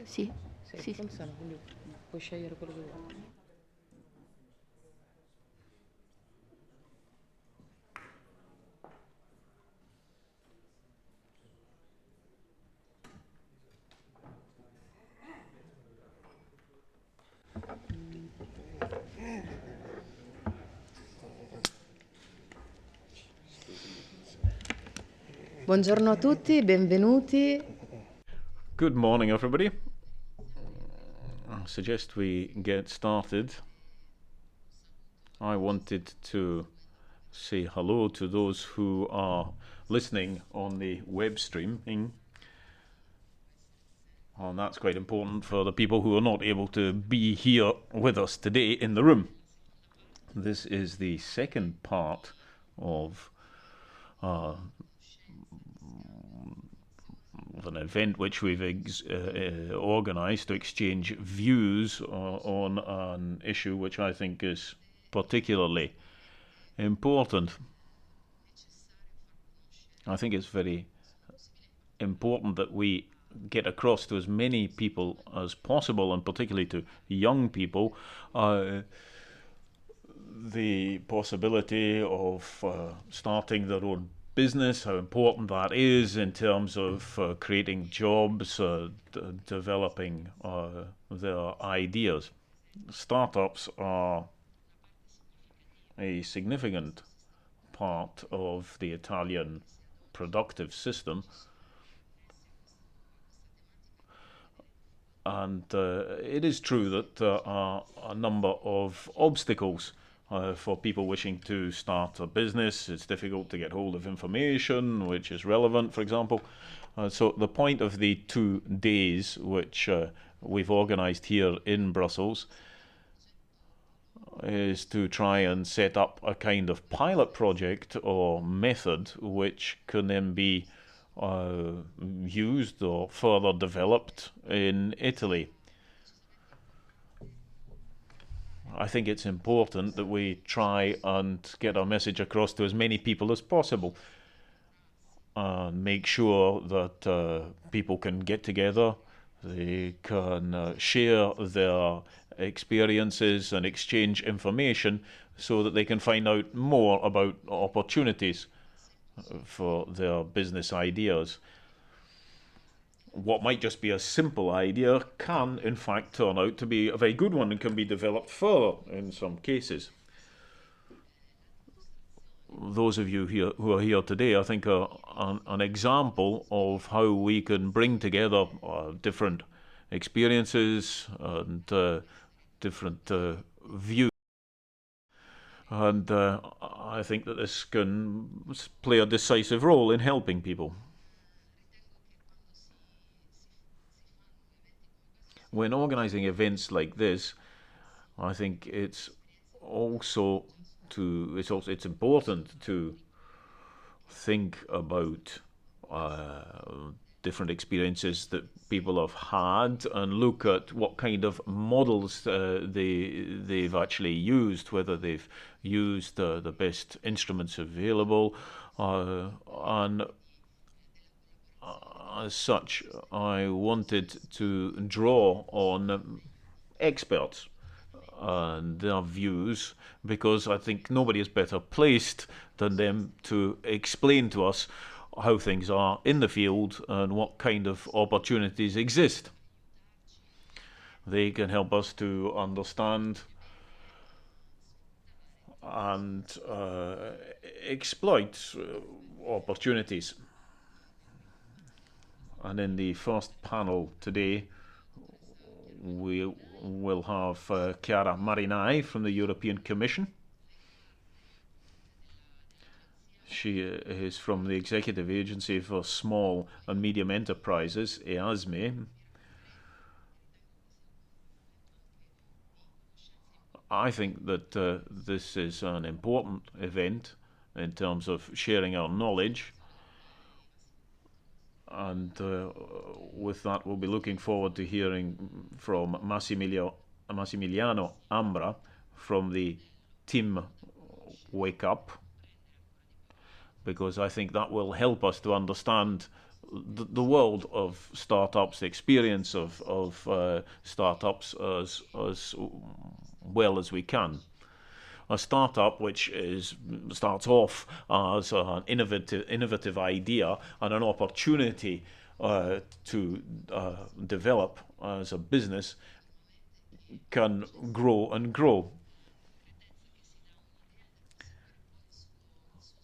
Sì, Sì, sì, sì. funziona, quindi puoi scegliere quello che vuoi. Buongiorno a tutti, benvenuti. Good morning, everybody. I suggest we get started. I wanted to say hello to those who are listening on the web streaming. And that's quite important for the people who are not able to be here with us today in the room. This is the second part of an event which we've organised to exchange views on an issue which I think is particularly important. I think it's very important that we get across to as many people as possible, and particularly to young people, the possibility of starting their own business, how important that is in terms of creating jobs, developing their ideas. Startups are a significant part of the Italian productive system, and it is true that there are a number of obstacles for people wishing to start a business. It's difficult to get hold of information which is relevant, for example. So the point of the 2 days which we've organised here in Brussels is to try and set up a kind of pilot project or method which can then be used or further developed in Italy. I think it's important that we try and get our message across to as many people as possible and make sure that people can get together, they can share their experiences and exchange information so that they can find out more about opportunities for their business ideas. What might just be a simple idea can, in fact, turn out to be a very good one and can be developed further in some cases. Those of you here who are here today, I think, are an example of how we can bring together different experiences and different views. And I think that this can play a decisive role in helping people. When organising events like this, I think it's important to think about different experiences that people have had and look at what kind of models they've actually used, whether they've used the best instruments available, and as such, I wanted to draw on experts and their views, because I think nobody is better placed than them to explain to us how things are in the field and what kind of opportunities exist. They can help us to understand and exploit opportunities. And in the first panel today, we will have Chiara Marinai from the European Commission. She is from the Executive Agency for Small and Medium Enterprises, EASME. I think that this is an important event in terms of sharing our knowledge, and with that we'll be looking forward to hearing from Massimiliano Ambra from the team Wake Up, because I think that will help us to understand the world of startups, the experience of startups as well as we can. A startup which starts off as an innovative idea and an opportunity to develop as a business can grow and grow.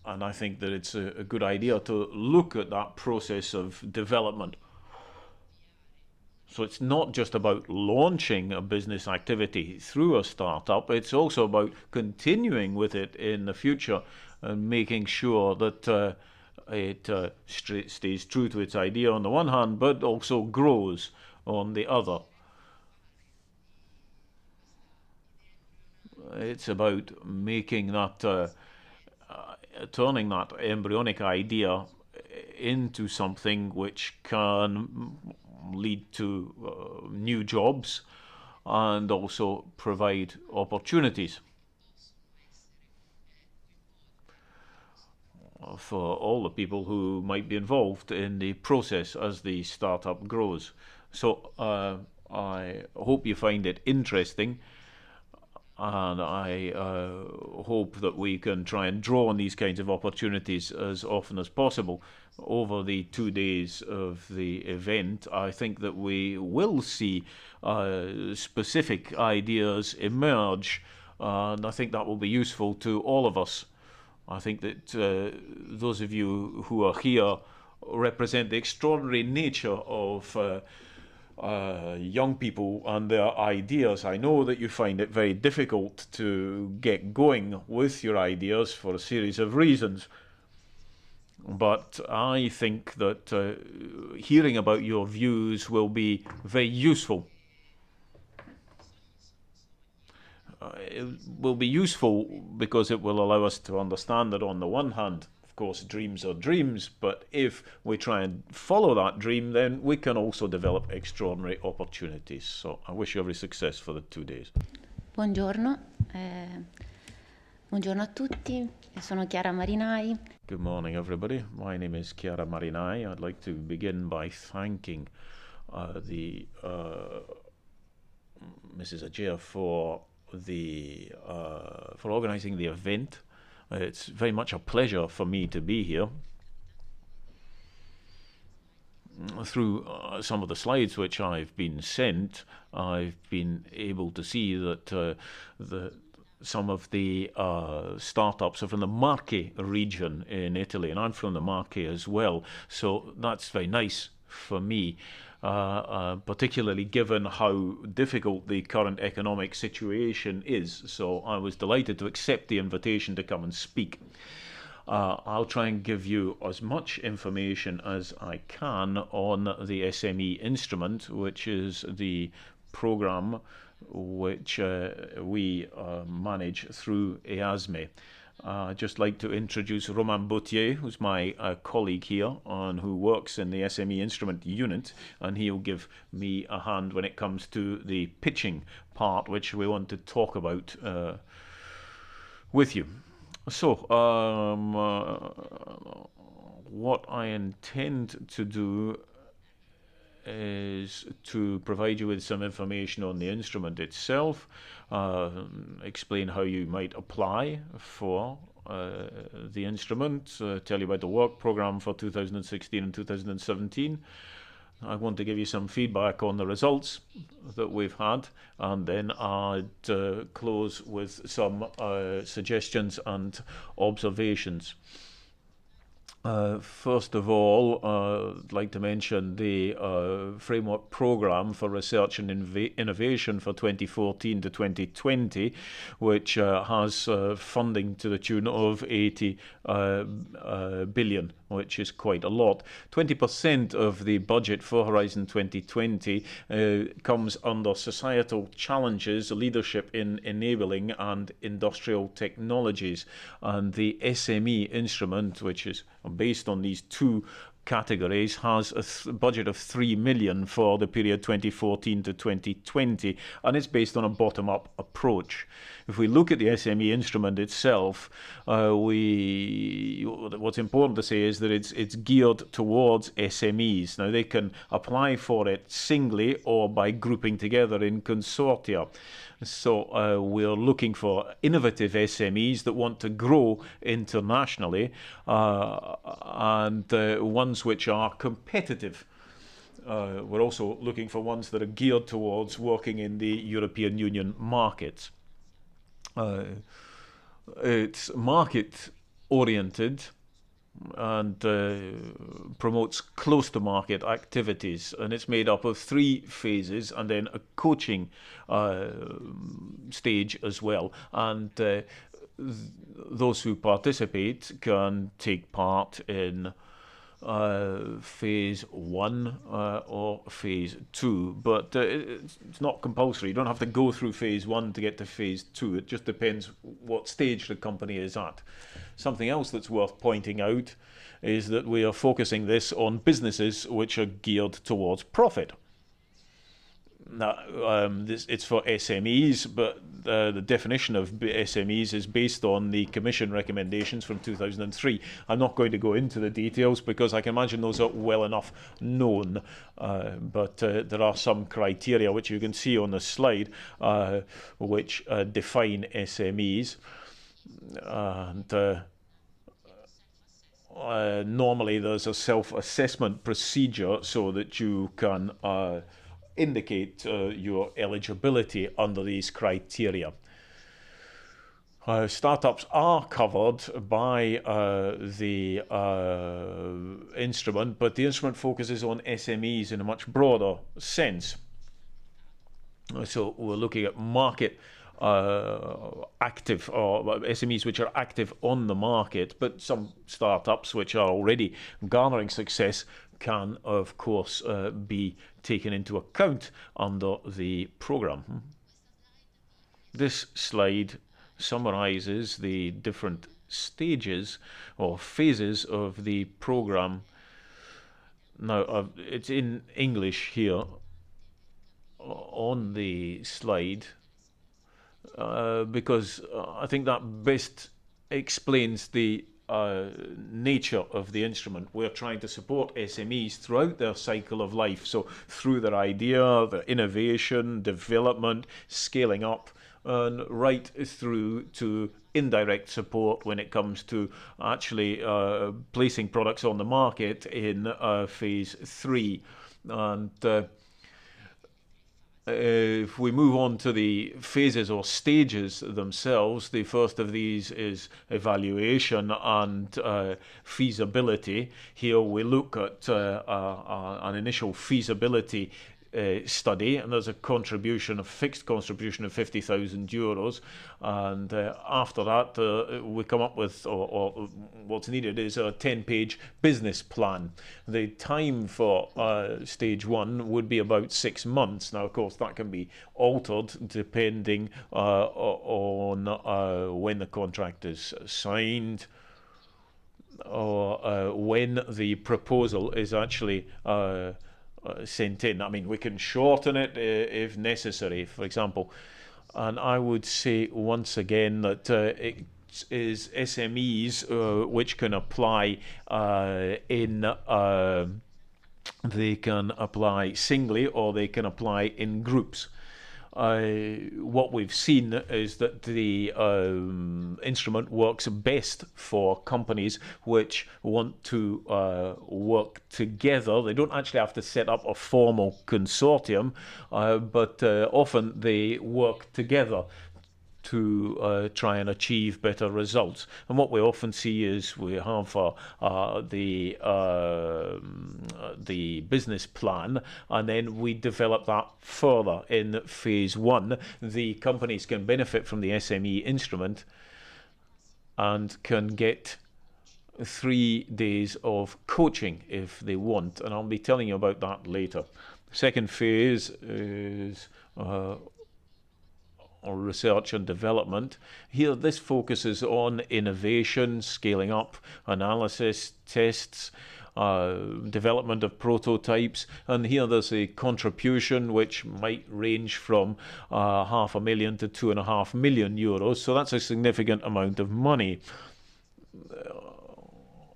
And I think that it's a good idea to look at that process of development. So it's not just about launching a business activity through a startup, it's also about continuing with it in the future and making sure that it stays true to its idea on the one hand, but also grows on the other. It's about making that turning that embryonic idea into something which can lead to new jobs and also provide opportunities for all the people who might be involved in the process as the startup grows. So I hope you find it interesting. And I hope that we can try and draw on these kinds of opportunities as often as possible. Over the 2 days of the event, I think that we will see specific ideas emerge, and I think that will be useful to all of us. I think that those of you who are here represent the extraordinary nature of young people and their ideas. I know that you find it very difficult to get going with your ideas for a series of reasons, but I think that hearing about your views will be very useful. It will be useful because it will allow us to understand that on the one hand, of course, dreams are dreams, but if we try and follow that dream, then we can also develop extraordinary opportunities. So I wish you every success for the 2 days. Buongiorno, buongiorno a tutti, sono Chiara Marinai. Good morning, everybody. My name is Chiara Marinai. I'd like to begin by thanking Mrs. Ajay for organizing the event. It's very much a pleasure for me to be here. Through some of the slides which I've been sent, I've been able to see that some of the startups are from the Marche region in Italy, and I'm from the Marche as well, so that's very nice for me. Particularly given how difficult the current economic situation is. So I was delighted to accept the invitation to come and speak. I'll try and give you as much information as I can on the SME instrument, which is the program which we manage through EASME. I'd just like to introduce Romain Bautier, who's my colleague here and who works in the SME instrument unit, and he'll give me a hand when it comes to the pitching part, which we want to talk about with you. So, what I intend to do is to provide you with some information on the instrument itself, explain how you might apply for the instrument, tell you about the work program for 2016 and 2017. I want to give you some feedback on the results that we've had, and then I'd close with some suggestions and observations. First of all, I'd like to mention the framework program for research and innovation for 2014 to 2020, which has funding to the tune of 80 billion, which is quite a lot. 20% of the budget for Horizon 2020 comes under societal challenges, leadership in enabling and industrial technologies. And the SME instrument, which is based on these two categories has a budget of 3 million for the period 2014 to 2020, and it's based on a bottom-up approach. If we look at the SME instrument itself, what's important to say is that it's geared towards SMEs. Now, they can apply for it singly or by grouping together in consortia. So we're looking for innovative SMEs that want to grow internationally and ones which are competitive. We're also looking for ones that are geared towards working in the European Union market. It's market-oriented and promotes close-to-market activities, and it's made up of 3 phases and then a coaching stage as well. And those who participate can take part in phase 1 or phase 2, but it's not compulsory. You don't have to go through phase 1 to get to phase 2. It just depends what stage the company is at. Something else that's worth pointing out is that we are focusing this on businesses which are geared towards profit. Now, it's for SMEs, but the definition of SMEs is based on the Commission recommendations from 2003. I'm not going to go into the details because I can imagine those are well enough known, but there are some criteria which you can see on the slide which define SMEs. And normally there's a self-assessment procedure so that you can indicate your eligibility under these criteria. Startups are covered by the instrument, but the instrument focuses on SMEs in a much broader sense. So we're looking at market active, or SMEs which are active on the market, but some startups which are already garnering success can, of course, be taken into account under the program. This slide summarizes the different stages or phases of the program. Now, it's in English here on the slide because I think that best explains the nature of the instrument. We're trying to support SMEs throughout their cycle of life, so through their idea, their innovation, development, scaling up, and right through to indirect support when it comes to actually placing products on the market in phase 3. And if we move on to the phases or stages themselves, the first of these is evaluation and feasibility. Here we look at an initial feasibility study, and there's a fixed contribution of €50,000, and after that we come up with, or what's needed is a 10-page business plan. The time for stage 1 would be about 6 months. Now, of course, that can be altered depending on when the contract is signed or when the proposal is actually sent in. I mean, we can shorten it if necessary, for example. And I would say once again that it is SMEs which can apply they can apply singly or they can apply in groups. What we've seen is that the instrument works best for companies which want to work together. They don't actually have to set up a formal consortium, but often they work together to try and achieve better results. And what we often see is we have the business plan, and then we develop that further. In phase 1, the companies can benefit from the SME instrument and can get 3 days of coaching if they want, and I'll be telling you about that later. Second phase is or research and development. Here, this focuses on innovation, scaling up, analysis, tests, development of prototypes, and here there's a contribution which might range from €500,000 to €2.5 million, so that's a significant amount of money.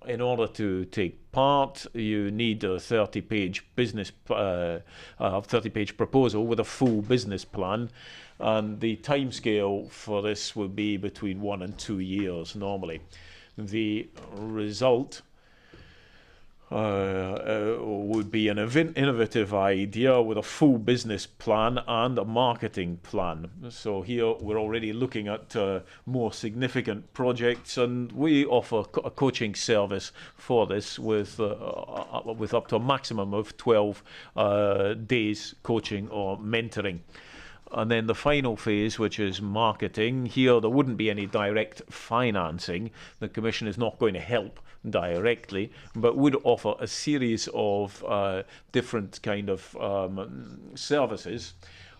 In order to take part, you need a 30-page 30-page proposal with a full business plan, and the timescale for this would be between 1 and 2 years normally. The result would be an innovative idea with a full business plan and a marketing plan. So here we're already looking at more significant projects, and we offer a coaching service for this with up to a maximum of 12 days coaching or mentoring. And then the final phase, which is marketing, here there wouldn't be any direct financing. The Commission is not going to help directly, but would offer a series of different kind of services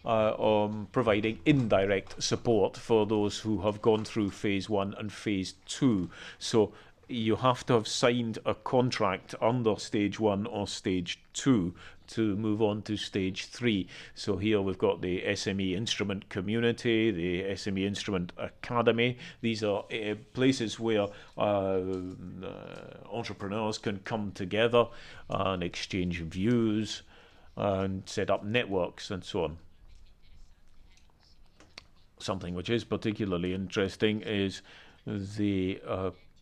providing indirect support for those who have gone through Phase 1 and Phase 2. So you have to have signed a contract under Stage 1 or Stage 2 to move on to Stage 3. So here we've got the SME Instrument Community, the SME Instrument Academy. These are places where entrepreneurs can come together and exchange views and set up networks and so on. Something which is particularly interesting is the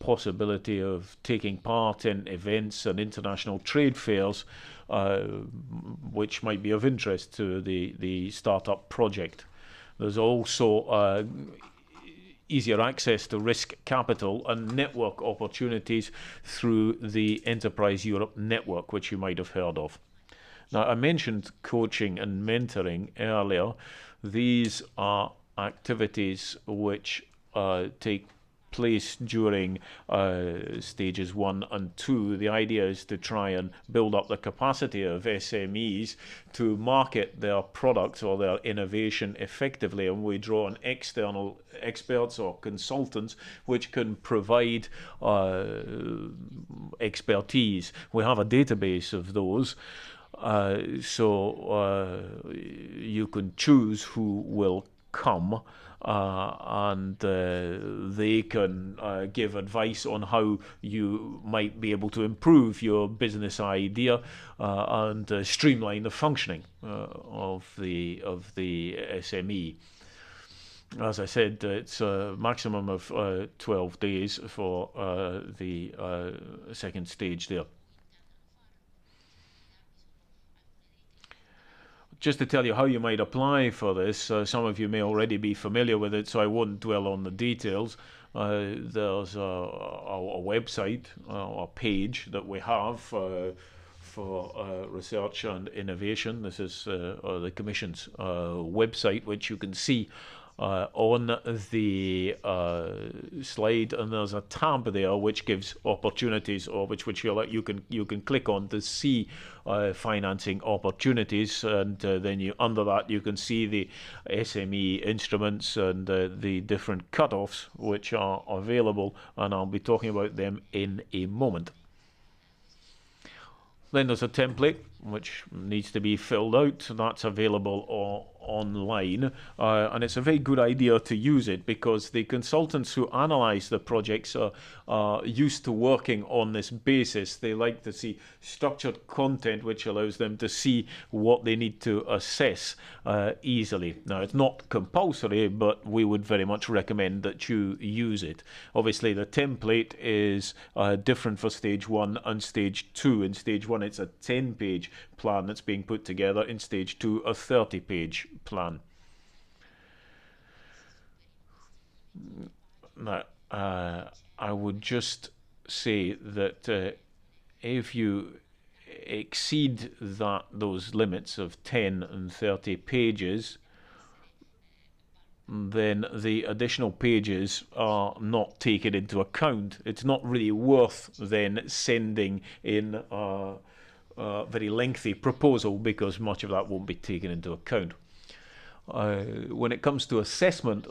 possibility of taking part in events and international trade fairs, which might be of interest to the startup project. There's also easier access to risk capital and network opportunities through the Enterprise Europe network, which you might have heard of. Now, I mentioned coaching and mentoring earlier. These are activities which take place during stages 1 and 2. The idea is to try and build up the capacity of SMEs to market their products or their innovation effectively, and we draw on external experts or consultants which can provide expertise. We have a database of those. So you can choose who will come, and they can give advice on how you might be able to improve your business idea and streamline the functioning of the SME. As I said, it's a maximum of 12 days for the second stage there. Just to tell you how you might apply for this, some of you may already be familiar with it, so I won't dwell on the details. There's a website, a page that we have for research and innovation. This is the Commission's website, which you can see on the slide, and there's a tab there which gives opportunities, or which you can click on to see financing opportunities, and then under that you can see the SME instruments and the different cut-offs which are available, and I'll be talking about them in a moment. Then there's a template which needs to be filled out. That's available online, and it's a very good idea to use it because the consultants who analyze the projects are used to working on this basis. They like to see structured content which allows them to see what they need to assess easily. Now, it's not compulsory, but we would very much recommend that you use it. Obviously, the template is different for Stage 1 and Stage 2. In Stage 1, it's a 10-page plan that's being put together. In Stage 2, a 30-page plan. Now, I would just say that if you exceed those limits of 10 and 30 pages, then the additional pages are not taken into account. It's not really worth then sending in a very lengthy proposal because much of that won't be taken into account. When it comes to assessment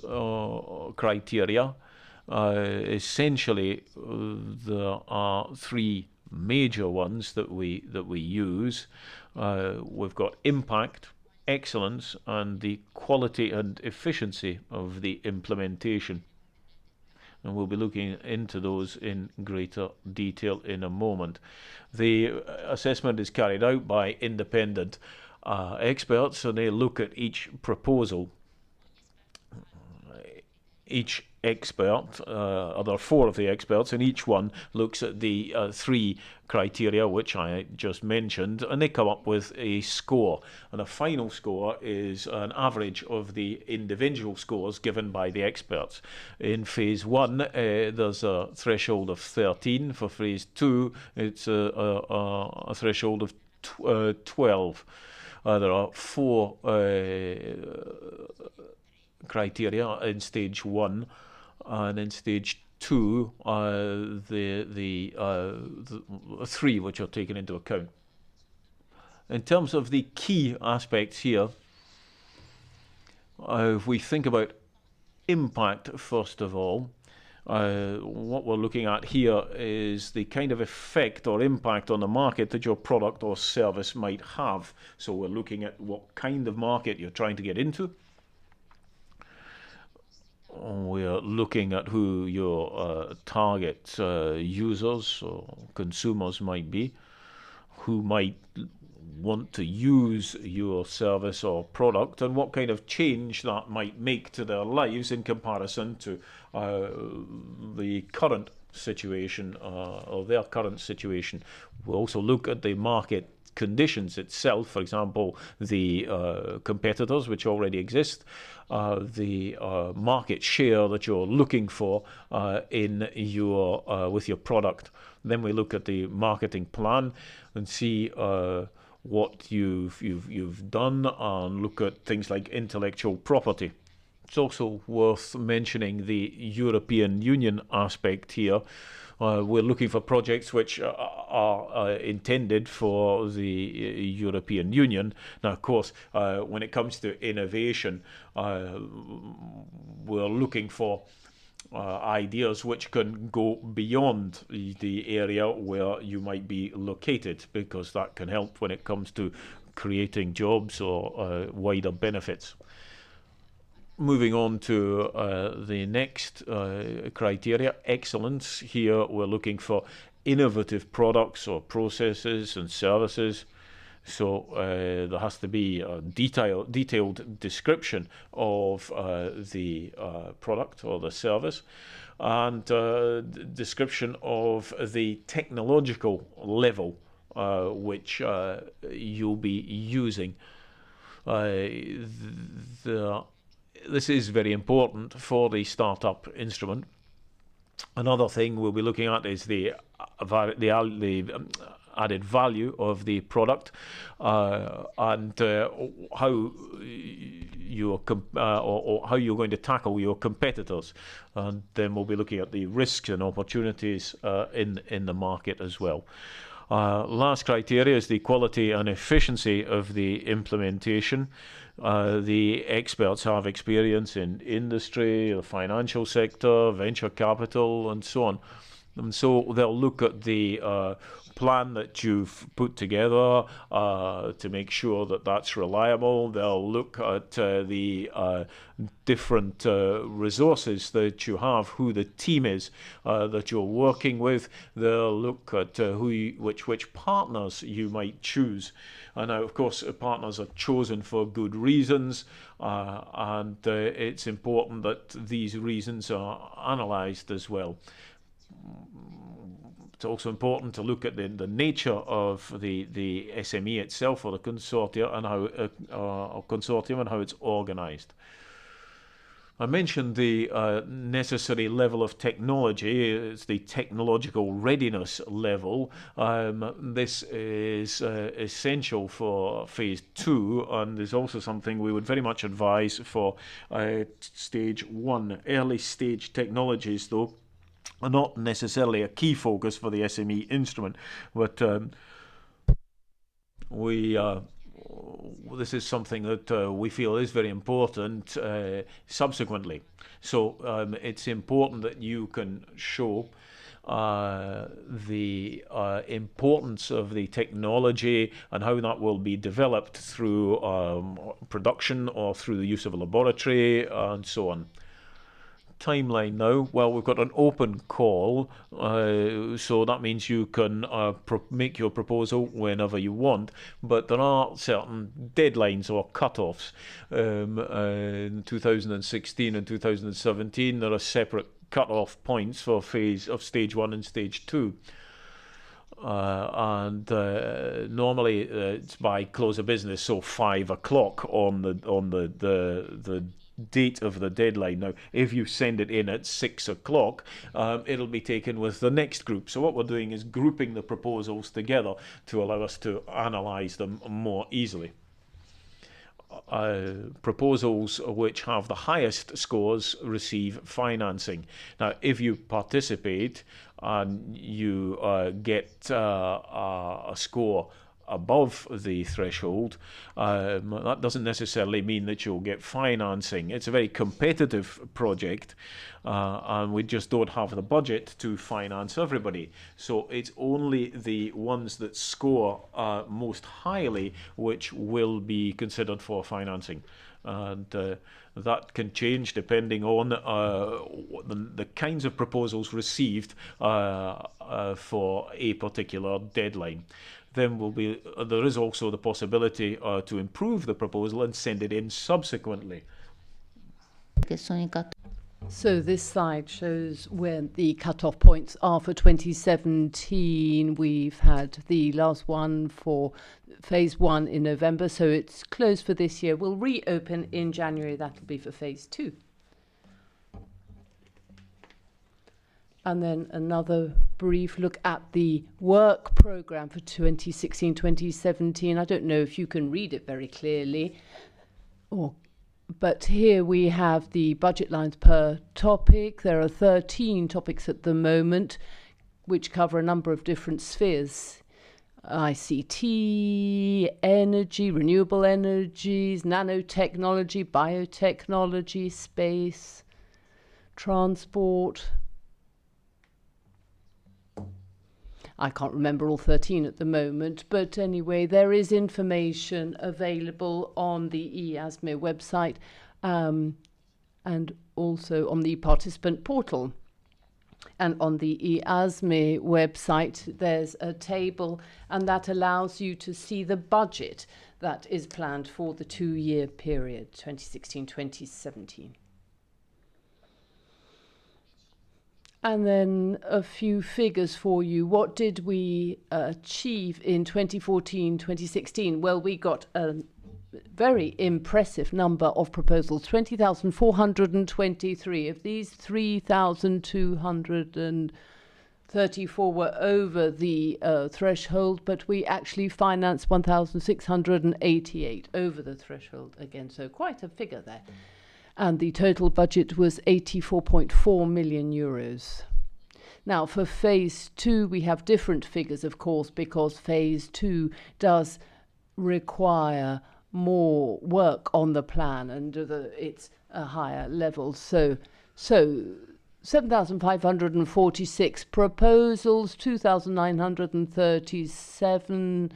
essentially there are 3 major ones that we use. We've got impact, excellence, and the quality and efficiency of the implementation. And we'll be looking into those in greater detail in a moment. The assessment is carried out by independent experts, and they look at each proposal. Each expert, there are 4 of the experts, and each one looks at the 3 criteria which I just mentioned, and they come up with a score. And a final score is an average of the individual scores given by the experts. In Phase 1, there's a threshold of 13. For Phase 2, it's a threshold of 12. There are 4 criteria in stage 1, and in stage 2 the 3 which are taken into account. In terms of the key aspects here, if we think about impact first of all, what we're looking at here is the kind of effect or impact on the market that your product or service might have. So we're looking at what kind of market you're trying to get into. We're looking at who your target users or consumers might be, who might want to use your service or product, and what kind of change that might make to their lives in comparison to the current situation or their current situation. We'll also look at the market conditions itself, for example, the competitors which already exist, the market share that you're looking for in your with your product. Then we look at the marketing plan and see what you've done, and look at things like intellectual property. It's also worth mentioning the European Union aspect here. We're looking for projects which are intended for the European Union. Now, of course, when it comes to innovation, we're looking for ideas which can go beyond the area where you might be located, because that can help when it comes to creating jobs or wider benefits. Moving on to the next criteria, excellence. Here we're looking for innovative products or processes and services. So there has to be a detailed description of the product or the service, and description of the technological level which you'll be using. This is very important for the startup instrument. Another thing we'll be looking at is the added value of the product, and how you're how you're going to tackle your competitors. And then we'll be looking at the risks and opportunities in the market as well. Last criteria is the quality and efficiency of the implementation. The experts have experience in industry, the financial sector, venture capital, and so on. And so they'll look at the plan that you've put together to make sure that that's reliable. They'll look at the different resources that you have, who the team is that you're working with. They'll look at which partners you might choose. And now, of course, partners are chosen for good reasons, and it's important that these reasons are analysed as well. It's also important to look at the nature of the SME itself, or the consortium, and how it's organised. I mentioned the necessary level of technology. It's the technological readiness level. This is essential for Phase 2, and is also something we would very much advise for Stage 1. Early stage technologies, though, are not necessarily a key focus for the SME instrument, but this is something that we feel is very important subsequently. So it's important that you can show the importance of the technology and how that will be developed through production or through the use of a laboratory and so on. Timeline now, well, we've got an open call, so that means you can make your proposal whenever you want, but there are certain deadlines or cut-offs. In 2016 and 2017 there are separate cut-off points for phase of stage 1 and stage 2. Normally it's by close of business, so 5 o'clock on the date of the deadline. Now, if you send it in at 6 o'clock, it'll be taken with the next group. So what we're doing is grouping the proposals together to allow us to analyze them more easily. Proposals which have the highest scores receive financing. Now, if you participate and you get a score above the threshold, that doesn't necessarily mean that you'll get financing. It's a very competitive project, and we just don't have the budget to finance everybody. So it's only the ones that score most highly which will be considered for financing. And that can change depending on the kinds of proposals received for a particular deadline. Then there is also the possibility to improve the proposal and send it in subsequently. So this slide shows where the cut-off points are for 2017. We've had the last one for phase 1 in November, so it's closed for this year. We'll reopen in January. That'll be for phase 2. And then another brief look at the work program for 2016-2017. I don't know if you can read it very clearly, but here we have the budget lines per topic. There are 13 topics at the moment, which cover a number of different spheres. ICT, energy, renewable energies, nanotechnology, biotechnology, space, transport. I can't remember all 13 at the moment, but anyway, there is information available on the EASME website and also on the participant portal. And on the EASME website, there's a table, and that allows you to see the budget that is planned for the 2-year period, 2016-2017. And then a few figures for you. What did we achieve in 2014-2016? Well, we got a very impressive number of proposals, 20,423. Of these, 3,234 were over the threshold, but we actually financed 1,688 over the threshold again, so quite a figure there. And the total budget was 84.4 million euros. Now, for phase 2, we have different figures, of course, because phase 2 does require more work on the plan, and it's a higher level. So 7,546 proposals, 2,937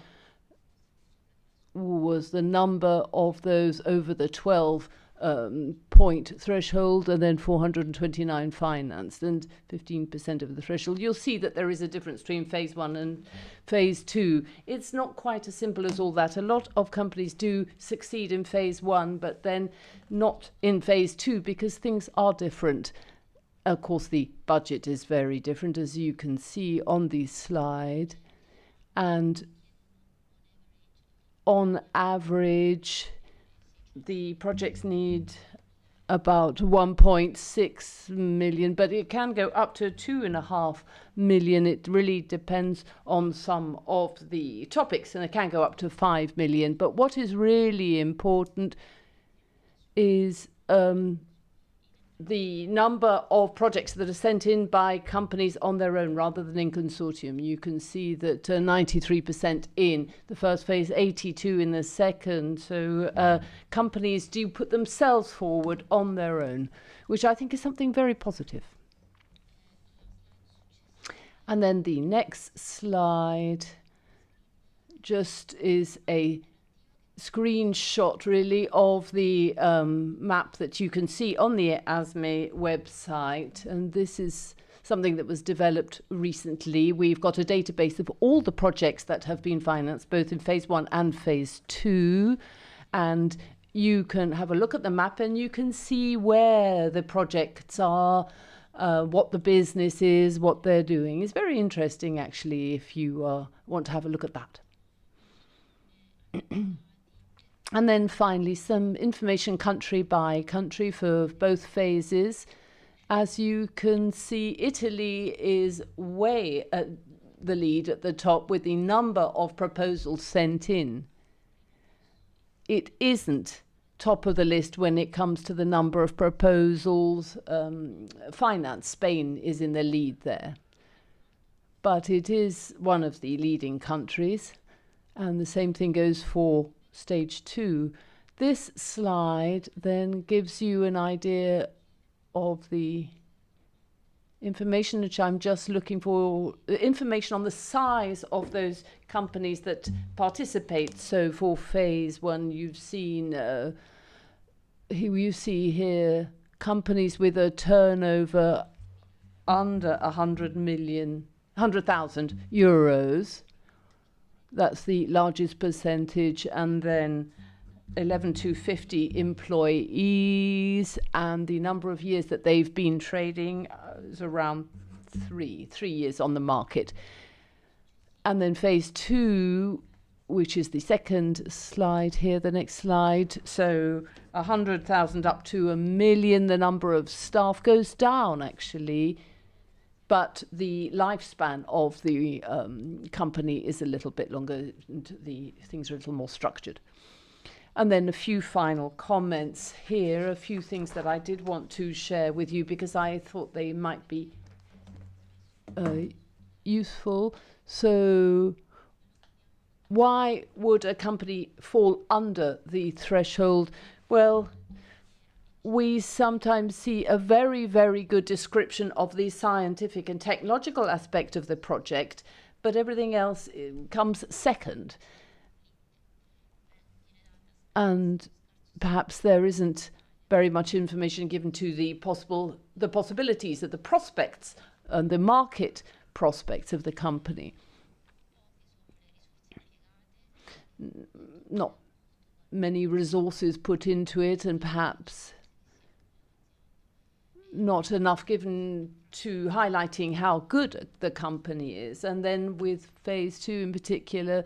was the number of those over the 12-point threshold, and then 429 financed, and 15% of the threshold. You'll see that there is a difference between phase 1 and phase 2. It's not quite as simple as all that. A lot of companies do succeed in phase 1, but then not in phase 2 because things are different. Of course, the budget is very different, as you can see on the slide. And on average, the projects need about 1.6 million, but it can go up to 2.5 million. It really depends on some of the topics, and it can go up to 5 million. But what is really important is the number of projects that are sent in by companies on their own rather than in consortium. You can see that 93% in the first phase, 82% in the second. So companies do put themselves forward on their own, which I think is something very positive. And then the next slide just is a screenshot really of the map that you can see on the ASME website, and this is something that was developed recently. We've got a database of all the projects that have been financed both in phase 1 and phase 2, and you can have a look at the map and you can see where the projects are, what the business is, what they're doing. It's very interesting actually if you want to have a look at that. And then finally, some information country by country for both phases. As you can see, Italy is way at the lead at the top with the number of proposals sent in. It isn't top of the list when it comes to the number of proposals financed. Spain is in the lead there. But it is one of the leading countries. And the same thing goes for stage 2. This slide then gives you an idea of the information which I'm just looking for, information on the size of those companies that participate. So for phase 1, you've seen, you see here companies with a turnover under 100,000 euros. That's the largest percentage, and then 11 to 50 employees, and the number of years that they've been trading is around 3 years on the market. And then phase 2, which is the second slide here, the next slide. So 100,000 up to 1 million, the number of staff goes down actually. But the lifespan of the company is a little bit longer. The things are a little more structured. And then a few final comments here, a few things that I did want to share with you because I thought they might be useful. So why would a company fall under the threshold? Well, we sometimes see a very, very good description of the scientific and technological aspect of the project, but everything else comes second. And perhaps there isn't very much information given to the possibilities of the prospects and the market prospects of the company. Not many resources put into it, and perhaps not enough given to highlighting how good the company is. And then with phase 2 in particular,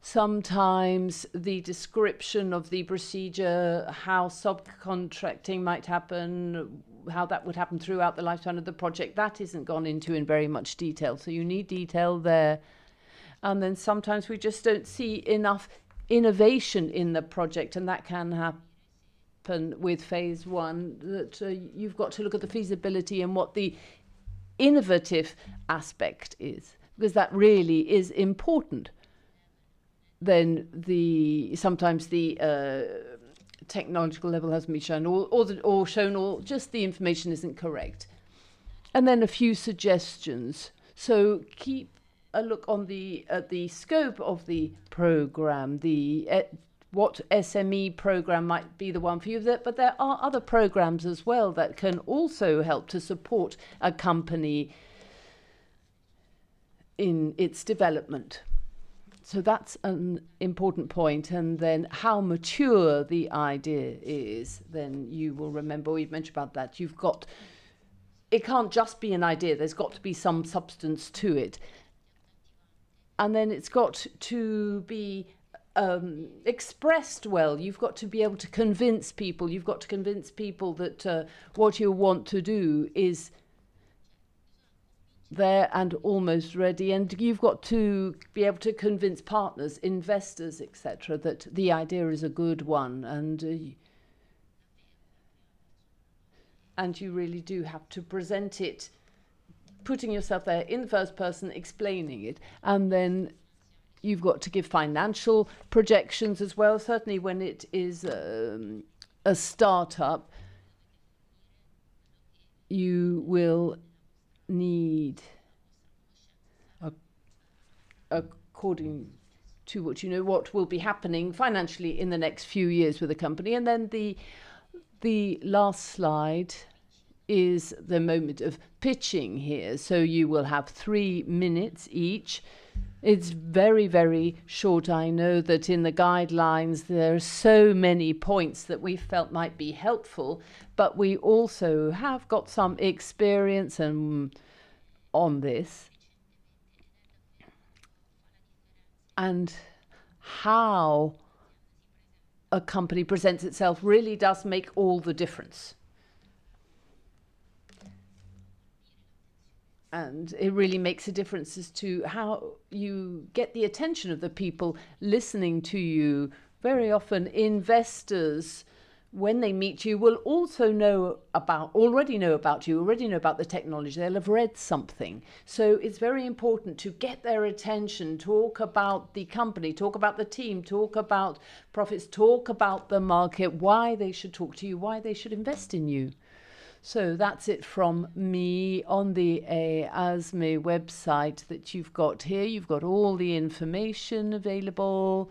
sometimes the description of the procedure, how subcontracting might happen, how that would happen throughout the lifetime of the project, that isn't gone into in very much detail. So you need detail there. And then sometimes we just don't see enough innovation in the project, and that can happen with phase 1, that you've got to look at the feasibility and what the innovative aspect is, because that really is important. Then sometimes the technological level hasn't been shown, or shown, or just the information isn't correct. And then a few suggestions. So keep a look on the scope of the program, what SME program might be the one for you, but there are other programs as well that can also help to support a company in its development. So that's an important point. And then how mature the idea is, then you will remember we've mentioned about that. It can't just be an idea, there's got to be some substance to it. And then it's got to be expressed well. You've got to be able to convince people. You've got to convince people that what you want to do is there and almost ready. And you've got to be able to convince partners, investors, etc., that the idea is a good one. And you really do have to present it, putting yourself there in the first person, explaining it. And then you've got to give financial projections as well. Certainly when it is a startup, you will need according to what you know, what will be happening financially in the next few years with the company. And then the last slide is the moment of pitching here. So you will have 3 minutes each. It's very, very short. I know that in the guidelines there are so many points that we felt might be helpful, but we also have got some experience on this. And how a company presents itself really does make all the difference. And it really makes a difference as to how you get the attention of the people listening to you. Very often investors, when they meet you, will also already know about the technology. They'll have read something. So it's very important to get their attention, talk about the company, talk about the team, talk about profits, talk about the market, why they should talk to you, why they should invest in you. So that's it from me on the ASME website that you've got here. You've got all the information available.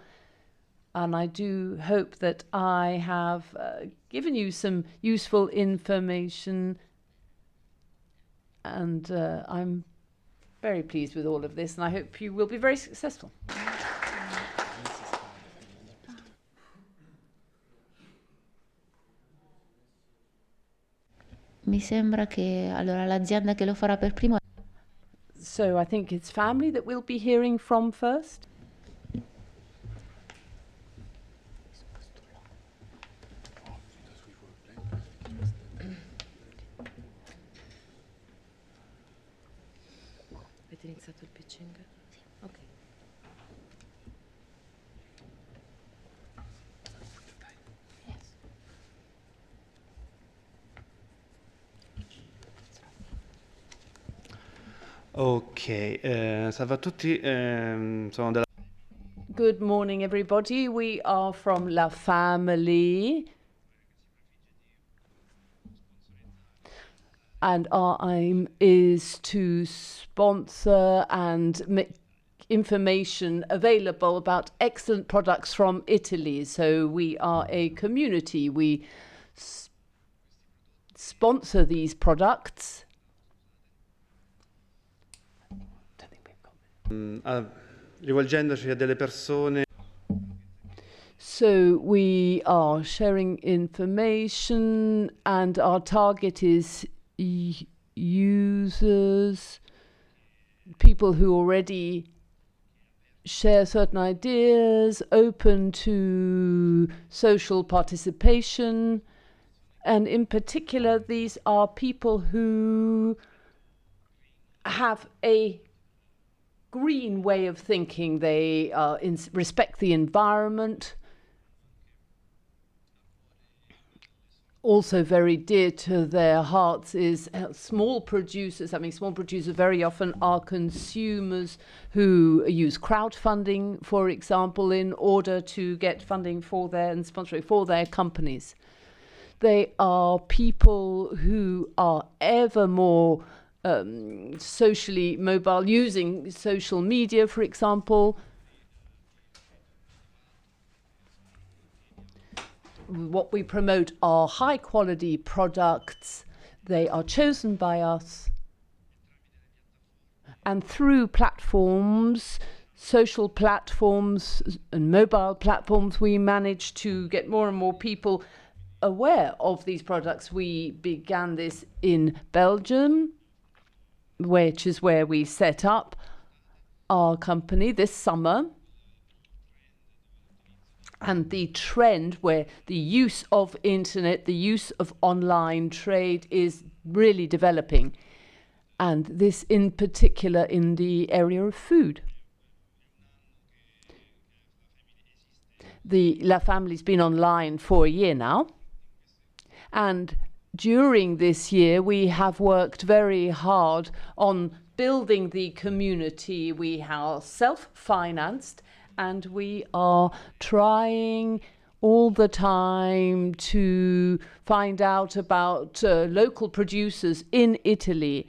And I do hope that I have given you some useful information. And I'm very pleased with all of this. And I hope you will be very successful. Mi sembra che allora l'azienda che lo farà per primo. So I think it's family that we'll be hearing from first. Avete iniziato il pitching? Sì. Ok. Ok, salve a tutti, sono della... Good morning, everybody. We are from La Family. And our aim is to sponsor and make information available about excellent products from Italy. So we are a community. We sponsor these products. rivolgendoci a delle persone. So we are sharing information and our target is users, people who already share certain ideas, open to social participation. And in particular, these are people who have a green way of thinking. They respect the environment. Also very dear to their hearts is small producers. I mean, small producers very often are consumers who use crowdfunding, for example, in order to get funding for and sponsoring for their companies. They are people who are ever more socially mobile, using social media, for example. What we promote are high quality products. They are chosen by us. And through platforms, social platforms and mobile platforms, we manage to get more and more people aware of these products. We began this in Belgium, which is where we set up our company this summer. And the trend where the use of internet, the use of online trade is really developing. And this in particular in the area of food. The La Family's been online for a year now. And during this year, we have worked very hard on building the community. We are self-financed and we are trying all the time to find out about local producers in Italy.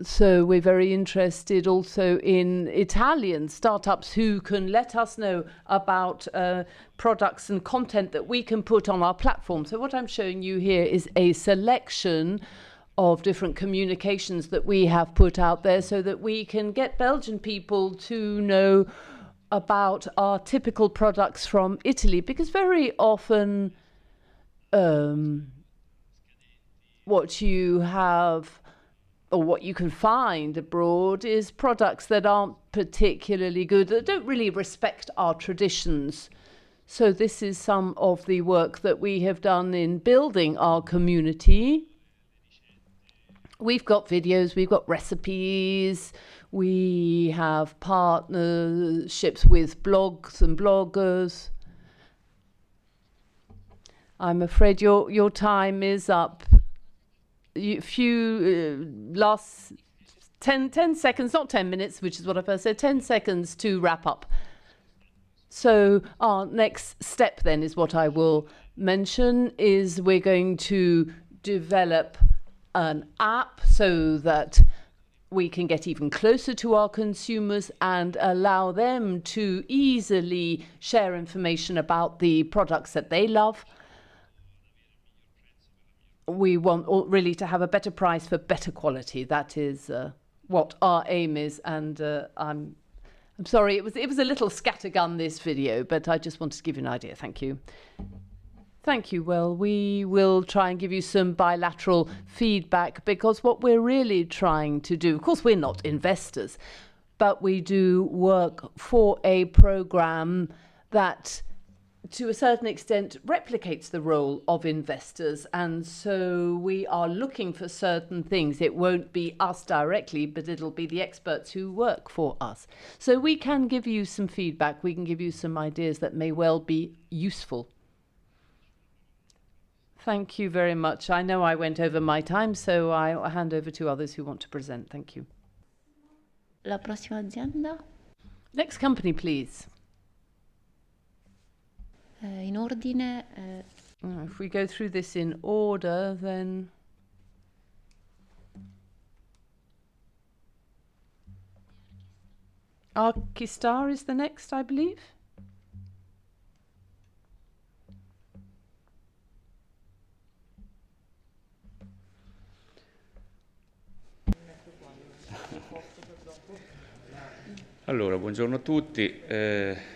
So we're very interested also in Italian startups who can let us know about products and content that we can put on our platform. So what I'm showing you here is a selection of different communications that we have put out there so that we can get Belgian people to know about our typical products from Italy, because very often what you have or what you can find abroad is products that aren't particularly good, that don't really respect our traditions. So this is some of the work that we have done in building our community. We've got videos, we've got recipes, we have partnerships with blogs and bloggers. I'm afraid your time is up. Last 10 seconds, not 10 minutes, which is what I first said, 10 seconds to wrap up. So our next step then is what I will mention is we're going to develop an app so that we can get even closer to our consumers and allow them to easily share information about the products that they love. We want really to have a better price for better quality. That is what our aim is. And I'm sorry, it was a little scattergun, this video, but I just wanted to give you an idea. Thank you. Thank you. Well, we will try and give you some bilateral feedback, because what we're really trying to do, of course, we're not investors, but we do work for a program that to a certain extent replicates the role of investors, and so we are looking for certain things. It won't be us directly, but it'll be the experts who work for us. So we can give you some feedback, we can give you some ideas that may well be useful. Thank you very much. I know I went over my time, so I'll hand over to others who want to present. Thank you. La prossima azienda? Next company, please. In ordine, If we go through this in order, then Arkistar is the next, I believe. Allora, buongiorno a tutti.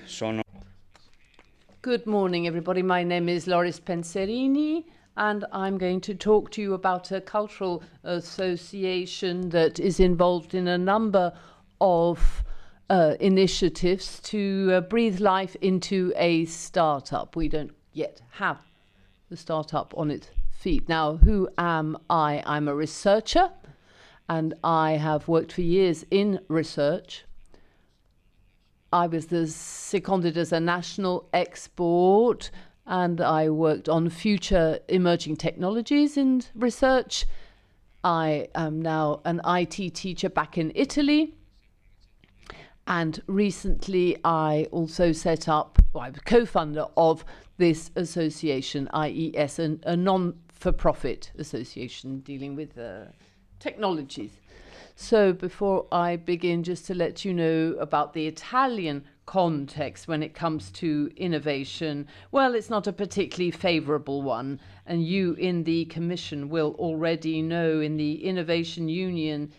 Sono Good morning, everybody. My name is Loris Penserini, and I'm going to talk to you about a cultural association that is involved in a number of initiatives to breathe life into a startup. We don't yet have the startup on its feet. Now, who am I? I'm a researcher, and I have worked for years in research. I was seconded as a national expert, and I worked on future emerging technologies in research. I am now an IT teacher back in Italy. And recently I also set up, I was co-founder of this association, IES, a non-for-profit association dealing with technologies. So before I begin, just to let you know about the Italian context when it comes to innovation, well, it's not a particularly favorable one. And you in the Commission will already know in the Innovation Union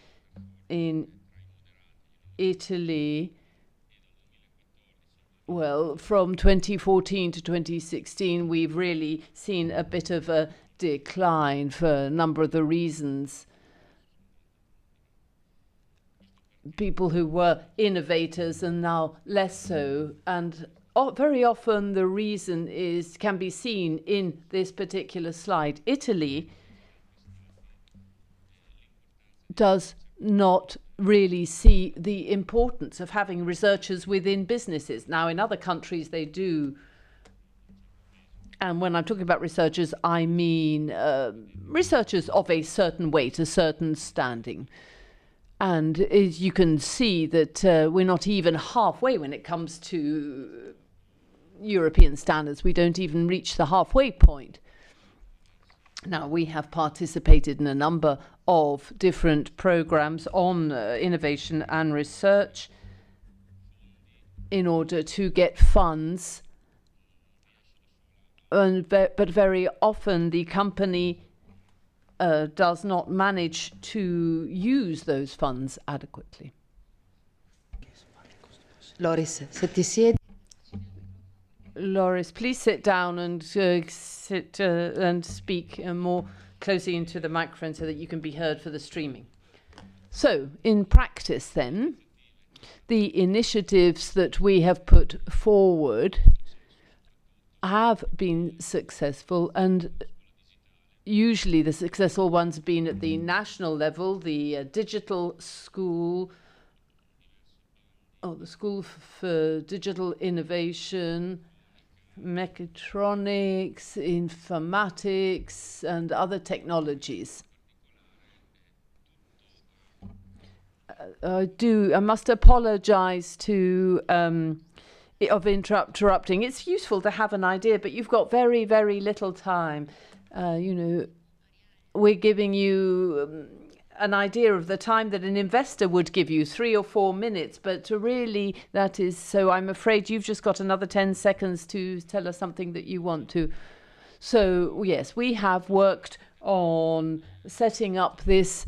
in Italy, well, from 2014 to 2016, we've really seen a bit of a decline for a number of the reasons. People who were innovators and now less so, and very often the reason can be seen in this particular slide. Italy does not really see the importance of having researchers within businesses. Now, in other countries they do. And when I'm talking about researchers, I mean researchers of a certain weight, a certain standing. And as you can see that we're not even halfway when it comes to European standards. We don't even reach the halfway point. Now, we have participated in a number of different programs on innovation and research in order to get funds. But very often the company does not manage to use those funds adequately. Loris, se ti siedi. Loris, please sit down and sit and speak more closely into the microphone so that you can be heard for the streaming. So, in practice then, the initiatives that we have put forward have been successful, and usually the successful ones have been at the national level, the digital school, the School for Digital Innovation, mechatronics, informatics, and other technologies. I must apologize to of interrupting. It's useful to have an idea, but you've got very, very little time. We're giving you an idea of the time that an investor would give you, 3 or 4 minutes, but really that is, so I'm afraid you've just got another 10 seconds to tell us something that you want to. So yes, we have worked on setting up this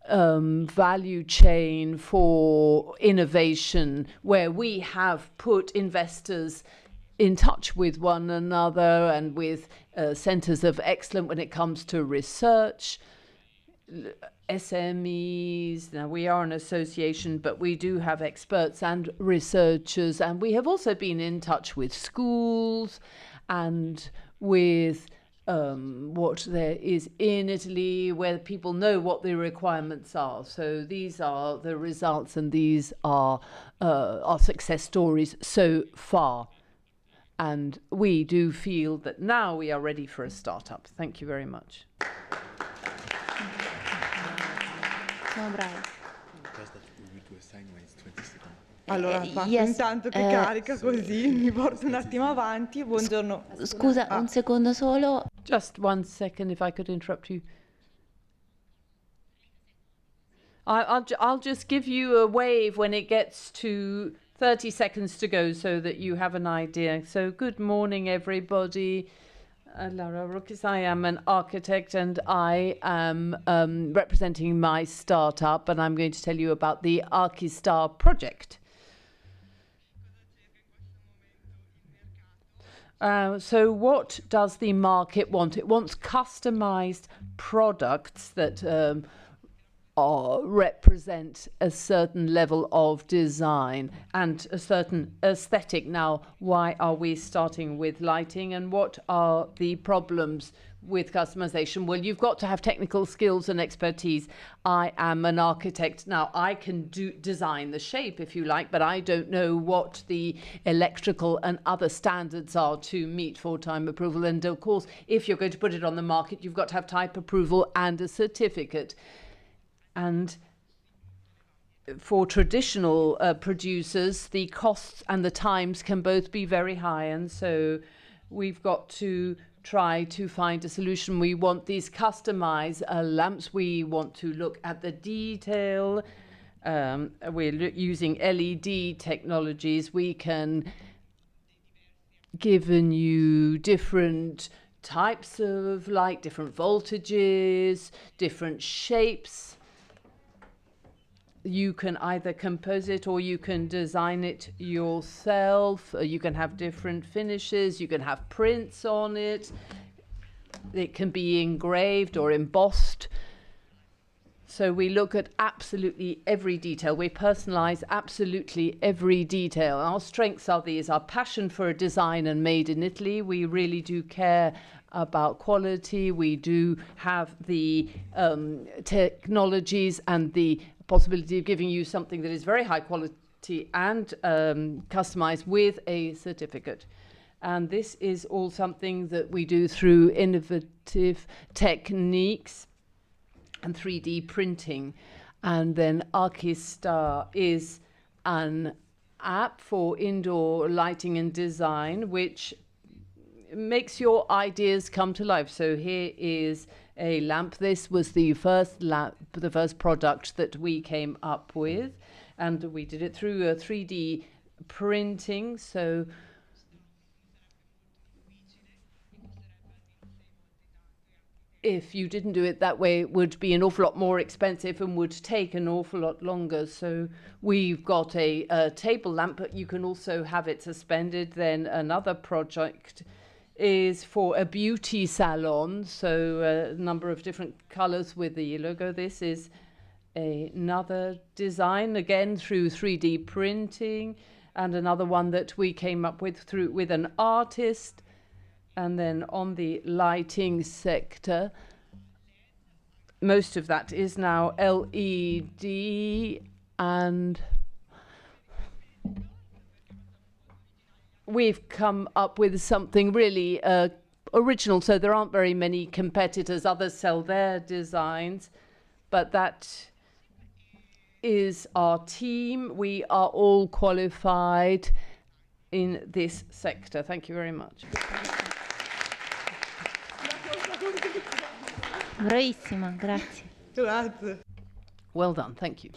value chain for innovation, where we have put investors in touch with one another and with centers of excellence when it comes to research, SMEs. Now, we are an association, but we do have experts and researchers, and we have also been in touch with schools and with what there is in Italy, where people know what the requirements are. So these are the results, and these are our success stories so far. And we do feel that now we are ready for a startup. Thank you very much. No, bravo. Allora, Marco, yes, intanto che carica così, mi porto un attimo avanti. Buongiorno. Scusa, un secondo solo. Just 1 second, if I could interrupt you. I'll just give you a wave when it gets to 30 seconds to go so that you have an idea. So good morning, everybody. Laura Rukis, I am an architect, and I am representing my startup, and I'm going to tell you about the Archistar project. So what does the market want? It wants customized products that represent a certain level of design and a certain aesthetic. Now, why are we starting with lighting, and what are the problems with customization? Well, you've got to have technical skills and expertise. I am an architect. Now, I can design the shape, if you like, but I don't know what the electrical and other standards are to meet for time approval. And of course, if you're going to put it on the market, you've got to have type approval and a certificate. And for traditional producers, the costs and the times can both be very high. And so we've got to try to find a solution. We want these customized lamps. We want to look at the detail. We're using LED technologies. We can give you different types of light, different voltages, different shapes. You can either compose it or you can design it yourself. You can have different finishes. You can have prints on it. It can be engraved or embossed. So we look at absolutely every detail. We personalize absolutely every detail. Our strengths are these: our passion for design and made in Italy. We really do care about quality. We do have the technologies and the possibility of giving you something that is very high quality and customized with a certificate. And this is all something that we do through innovative techniques and 3D printing. And then Archistar is an app for indoor lighting and design, which makes your ideas come to life. So here is a lamp. This was the first lamp, the first product that we came up with, and we did it through a 3D printing. So if you didn't do it that way, it would be an awful lot more expensive and would take an awful lot longer. So we've got a table lamp, but you can also have it suspended. Then another project is for a beauty salon, so a number of different colors with the logo. This is another design, again through 3D printing, and another one that we came up with an artist. And then on the lighting sector, most of that is now LED, and we've come up with something really original. So there aren't very many competitors. Others sell their designs, but that is our team. We are all qualified in this sector. Thank you very much. Bravissima, grazie. Grazie. Well done, thank you.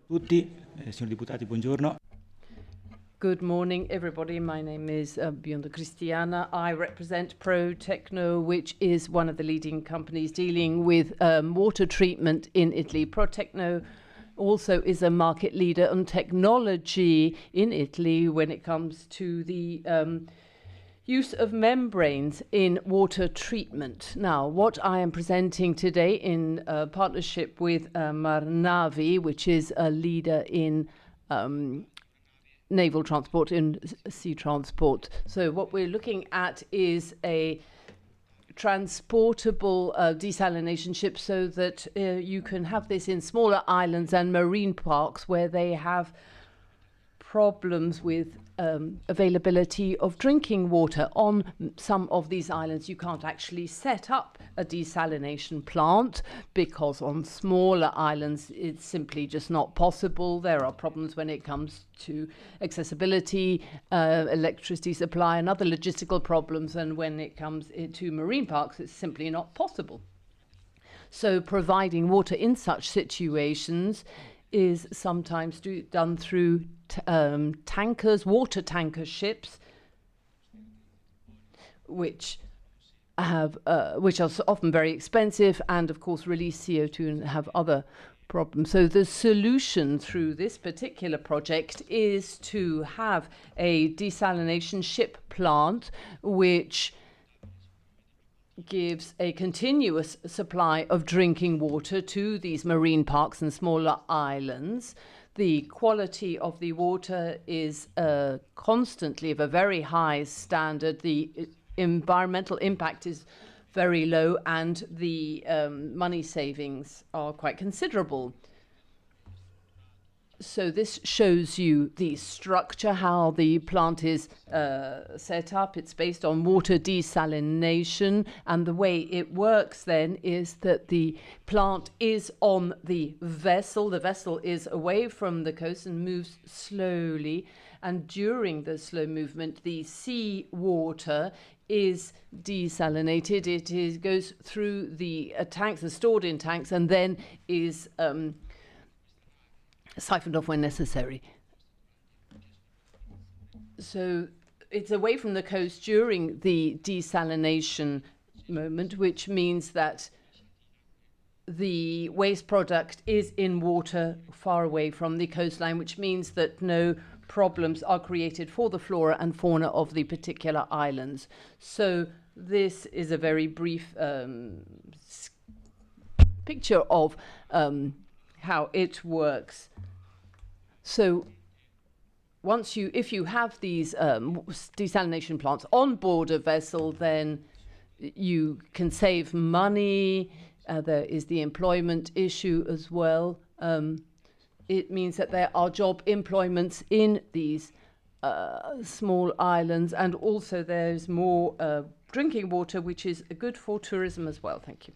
Tutti, signori deputati, buongiorno. Good morning, everybody. My name is Bionda Cristiana. I represent Pro Techno, which is one of the leading companies dealing with water treatment in Italy. Pro Techno also is a market leader on technology in Italy when it comes to the use of membranes in water treatment. Now, what I am presenting today in partnership with Marnavi, which is a leader in naval transport, in sea transport. So what we're looking at is a transportable desalination ship, so that you can have this in smaller islands and marine parks where they have problems with availability of drinking water. On some of these islands you can't actually set up a desalination plant because on smaller islands it's simply just not possible. There are problems when it comes to accessibility, electricity supply and other logistical problems, and when it comes to marine parks it's simply not possible. So providing water in such situations is sometimes done through tankers, water tanker ships, which are often very expensive and of course release CO2 and have other problems. So the solution through this particular project is to have a desalination ship plant which gives a continuous supply of drinking water to these marine parks and smaller islands. The quality of the water is constantly of a very high standard. The environmental impact is very low and the money savings are quite considerable. So this shows you the structure, how the plant is set up. It's based on water desalination, and the way it works then is that the plant is on the vessel. The vessel is away from the coast and moves slowly, and during the slow movement the sea water is desalinated. It goes through the tanks and stored in tanks, and then is siphoned off when necessary. So it's away from the coast during the desalination moment, which means that the waste product is in water far away from the coastline, which means that no problems are created for the flora and fauna of the particular islands. So this is a very brief picture of how it works. So if you have these desalination plants on board a vessel, then you can save money. There is the employment issue as well. It means that there are job employments in these small islands, and also there's more drinking water, which is good for tourism as well. Thank you.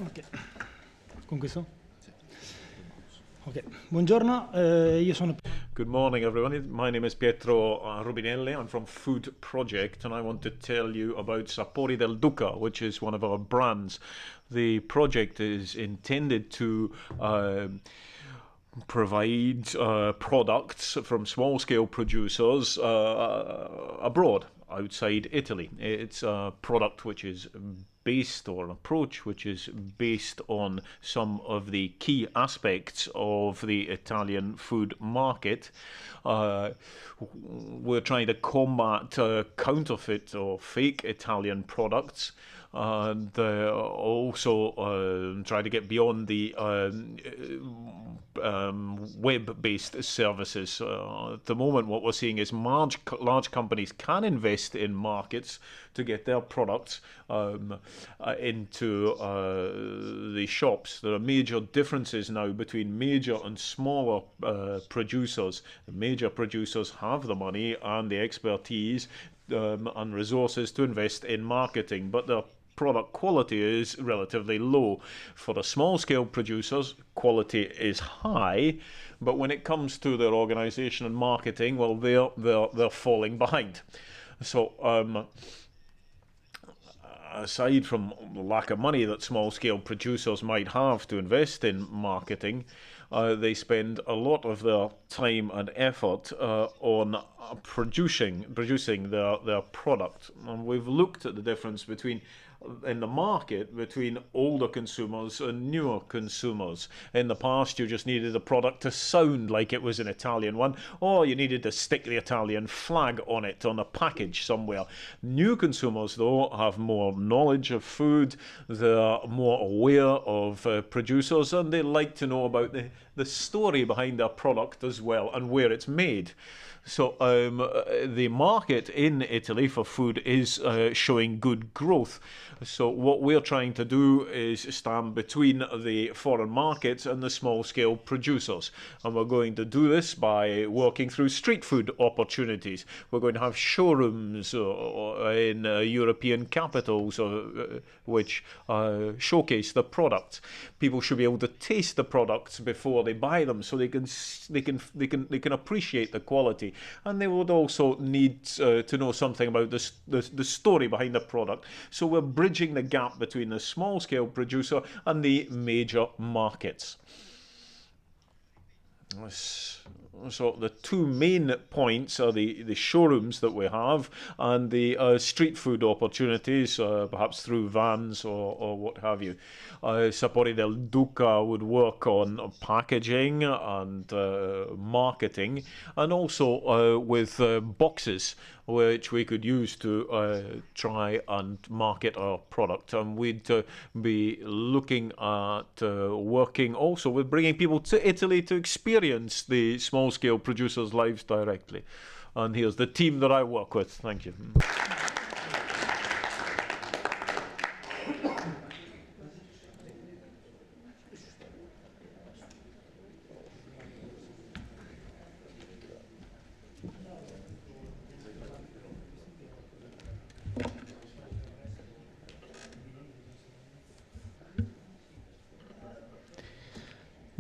Ok. Con questo? Ok. Buongiorno, io sono... Good morning, everyone. My name is Pietro Rubinelli. I'm from Food Project, and I want to tell you about Sapori del Duca, which is one of our brands. The project is intended to provide products from small-scale producers abroad, outside Italy. It's a product which is based, or an approach which is based on some of the key aspects of the Italian food market. We're trying to combat counterfeit or fake Italian products, and also try to get beyond the web-based services. At the moment, what we're seeing is large companies can invest in markets to get their products into the shops. There are major differences now between major and smaller producers. The major producers have the money and the expertise and resources to invest in marketing, but their product quality is relatively low. For the small-scale producers, quality is high, but when it comes to their organization and marketing, well, they're falling behind. So aside from the lack of money that small-scale producers might have to invest in marketing, they spend a lot of their time and effort on producing their product. And we've looked at the difference in the market between older consumers and newer consumers. In the past, you just needed a product to sound like it was an Italian one, or you needed to stick the Italian flag on it on a package somewhere. New consumers, though, have more knowledge of food, they're more aware of producers, and they like to know about the story behind their product as well, and where it's made. So the market in Italy for food is showing good growth. So what we're trying to do is stand between the foreign markets and the small-scale producers. And we're going to do this by working through street food opportunities. We're going to have showrooms in European capitals which showcase the products. People should be able to taste the products before they buy them, so they can appreciate the quality. And they would also need to know something about the story behind the product. So we're bridging the gap between the small-scale producer and the major markets. So the two main points are the showrooms that we have and the street food opportunities, perhaps through vans or what have you. Sapori del Duca would work on packaging and marketing, and also with boxes which we could use to try and market our product. And we'd be looking at working also with bringing people to Italy to experience the small-scale producers' lives directly. And here's the team that I work with. Thank you.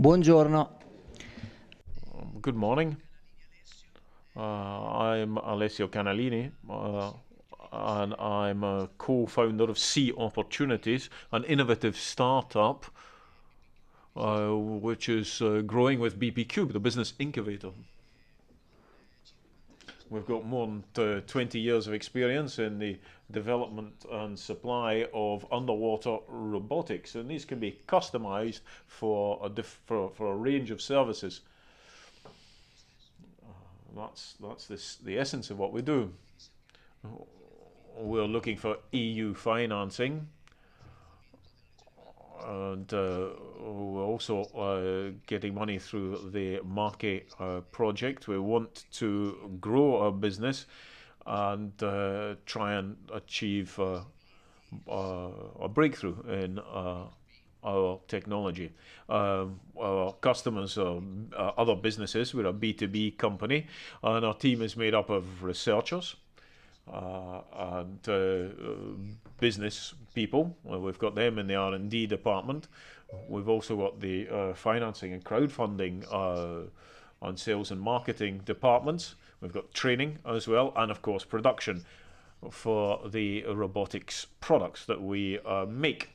Buongiorno. Good morning. I'm Alessio Canalini, and I'm a co-founder of Sea Opportunities, an innovative startup which is growing with BP Cube, the business incubator. We've got more than 20 years of experience in the development and supply of underwater robotics, and these can be customized for a range of services. That's the essence of what we do. We're looking for EU financing and we're also getting money through the Market project. We want to grow our business and try and achieve a breakthrough in our technology. Our customers are other businesses. We're a B2B company, and our team is made up of researchers and business people. Well, we've got them in the R&D department. We've also got the financing and crowdfunding and sales and marketing departments. We've got training as well, and of course production for the robotics products that we make.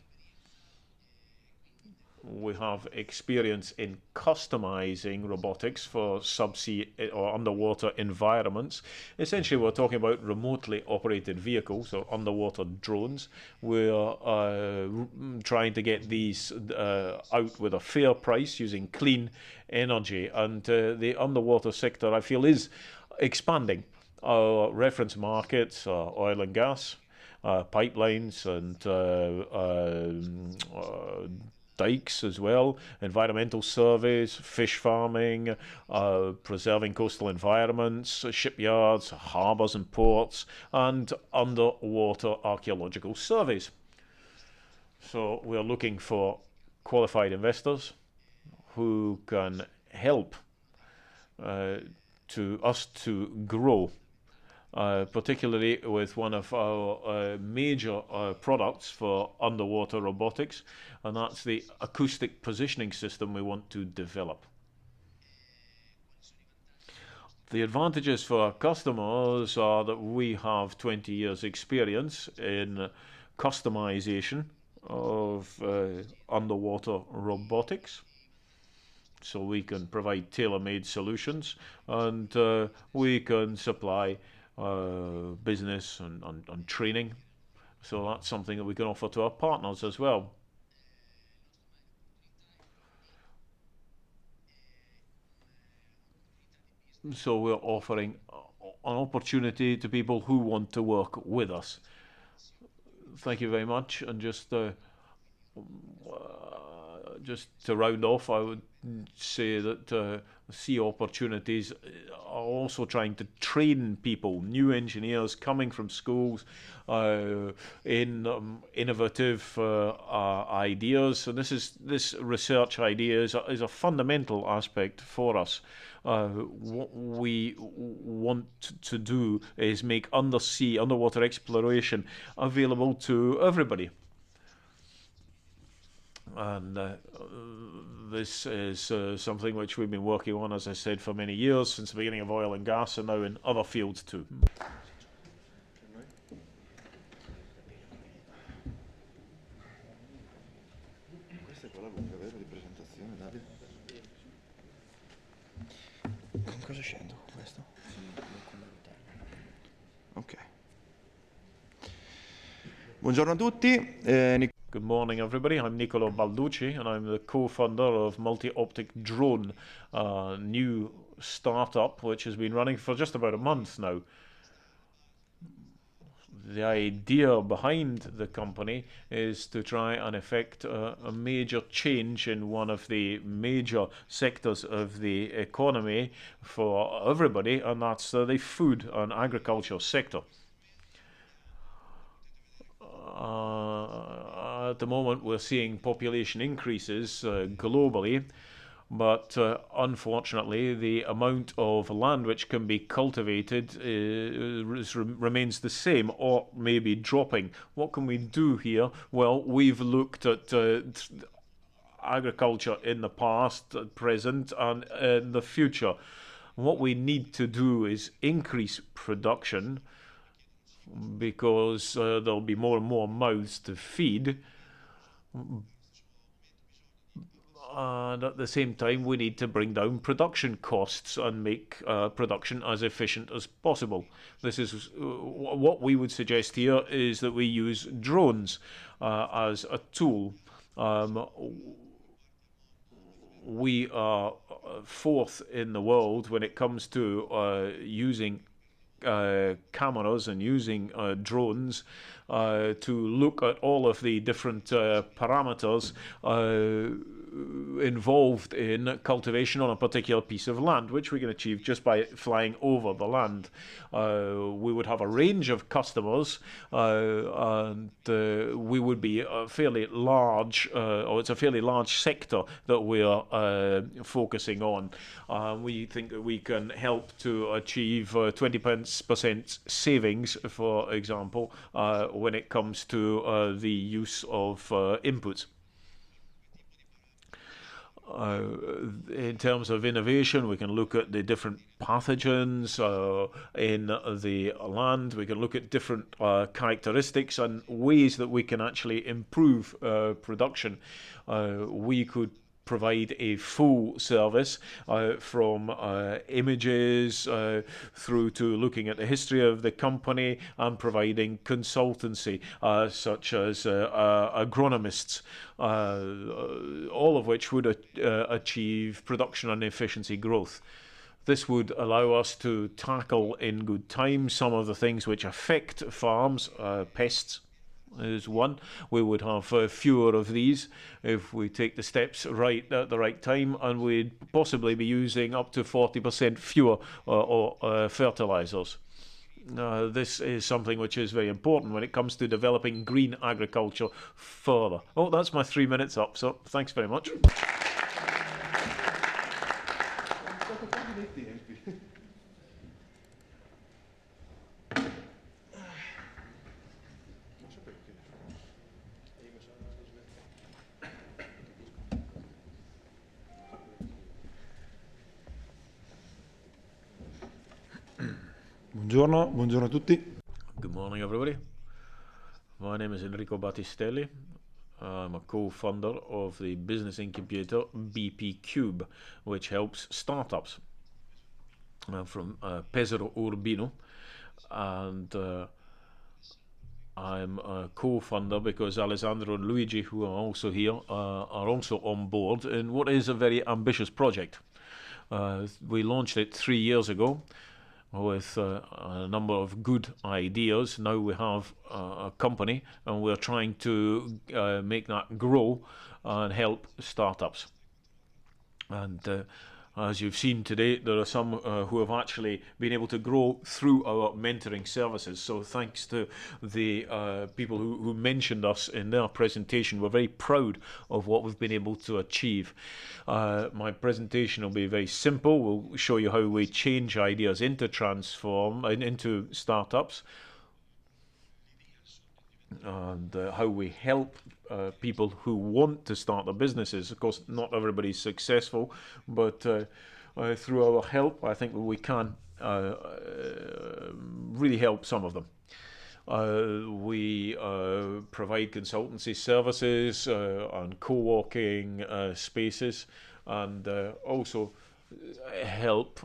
We have experience in customizing robotics for subsea or underwater environments. Essentially, we're talking about remotely operated vehicles or underwater drones. We're trying to get these out with a fair price using clean energy, and the underwater sector, I feel, is expanding. Our reference markets are oil and gas, pipelines, and dikes as well, environmental surveys, fish farming, preserving coastal environments, shipyards, harbours and ports, and underwater archaeological surveys. So we're looking for qualified investors who can help us to grow, particularly with one of our major products for underwater robotics, and that's the acoustic positioning system we want to develop. The advantages for our customers are that we have 20 years experience in customization of underwater robotics. So we can provide tailor-made solutions, and we can supply business and training. So that's something that we can offer to our partners as well. So we're offering an opportunity to people who want to work with us. Thank you very much. And just to round off, I would say that see opportunities are also trying to train people, new engineers coming from schools in innovative ideas. And this research idea is a fundamental aspect for us. What we want to do is make underwater exploration available to everybody. And this is something which we've been working on, as I said, for many years, since the beginning of oil and gas, and now in other fields too. Questa è quella lunga, vero, di presentazione, Davide? Con cosa scendo con questo? Ok. Buongiorno a tutti. Good morning, everybody. I'm Niccolo Balducci, and I'm the co-founder of Multi-Optic Drone, a new startup which has been running for just about a month now. The idea behind the company is to try and effect a major change in one of the major sectors of the economy for everybody, and that's the food and agriculture sector. At the moment, we're seeing population increases globally, but unfortunately, the amount of land which can be cultivated remains the same, or maybe dropping. What can we do here? Well, we've looked at agriculture in the past, present, and in the future. What we need to do is increase production, because there'll be more and more mouths to feed. And at the same time, we need to bring down production costs and make production as efficient as possible. This is what we would suggest here, is that we use drones as a tool. We are fourth in the world when it comes to using cameras and using drones to look at all of the different parameters involved in cultivation on a particular piece of land, which we can achieve just by flying over the land. We would have a range of customers, and we would be a fairly large, or it's a fairly large sector that we are focusing on. We think that we can help to achieve 20% savings, for example, when it comes to the use of inputs. In terms of innovation, we can look at the different pathogens in the land. We can look at different characteristics and ways that we can actually improve production. We could provide a full service from images through to looking at the history of the company and providing consultancy such as agronomists, all of which would achieve production and efficiency growth. This would allow us to tackle in good time some of the things which affect farms. Pests is one. We would have fewer of these if we take the steps right at the right time, and we'd possibly be using up to 40% fewer fertilizers. This is something which is very important when it comes to developing green agriculture further. Oh, that's my 3 minutes up, so thanks very much. Buongiorno a tutti. Good morning, everybody. My name is Enrico Battistelli. I'm a co-founder of the business incubator BP Cube, which helps startups. I'm from Pesaro Urbino, and I'm a co-founder because Alessandro and Luigi, who are also here, are also on board in what is a very ambitious project. We launched it 3 years ago with a number of good ideas. Now we have a company, and we're trying to make that grow and help startups. And as you've seen today, there are some who have actually been able to grow through our mentoring services. So thanks to the people who mentioned us in their presentation. We're very proud of what we've been able to achieve. My presentation will be very simple. We'll show you how we change ideas into startups, and how we help people who want to start their businesses. Of course, not everybody's successful, but through our help, I think we can really help some of them. We provide consultancy services and co-working spaces, and also help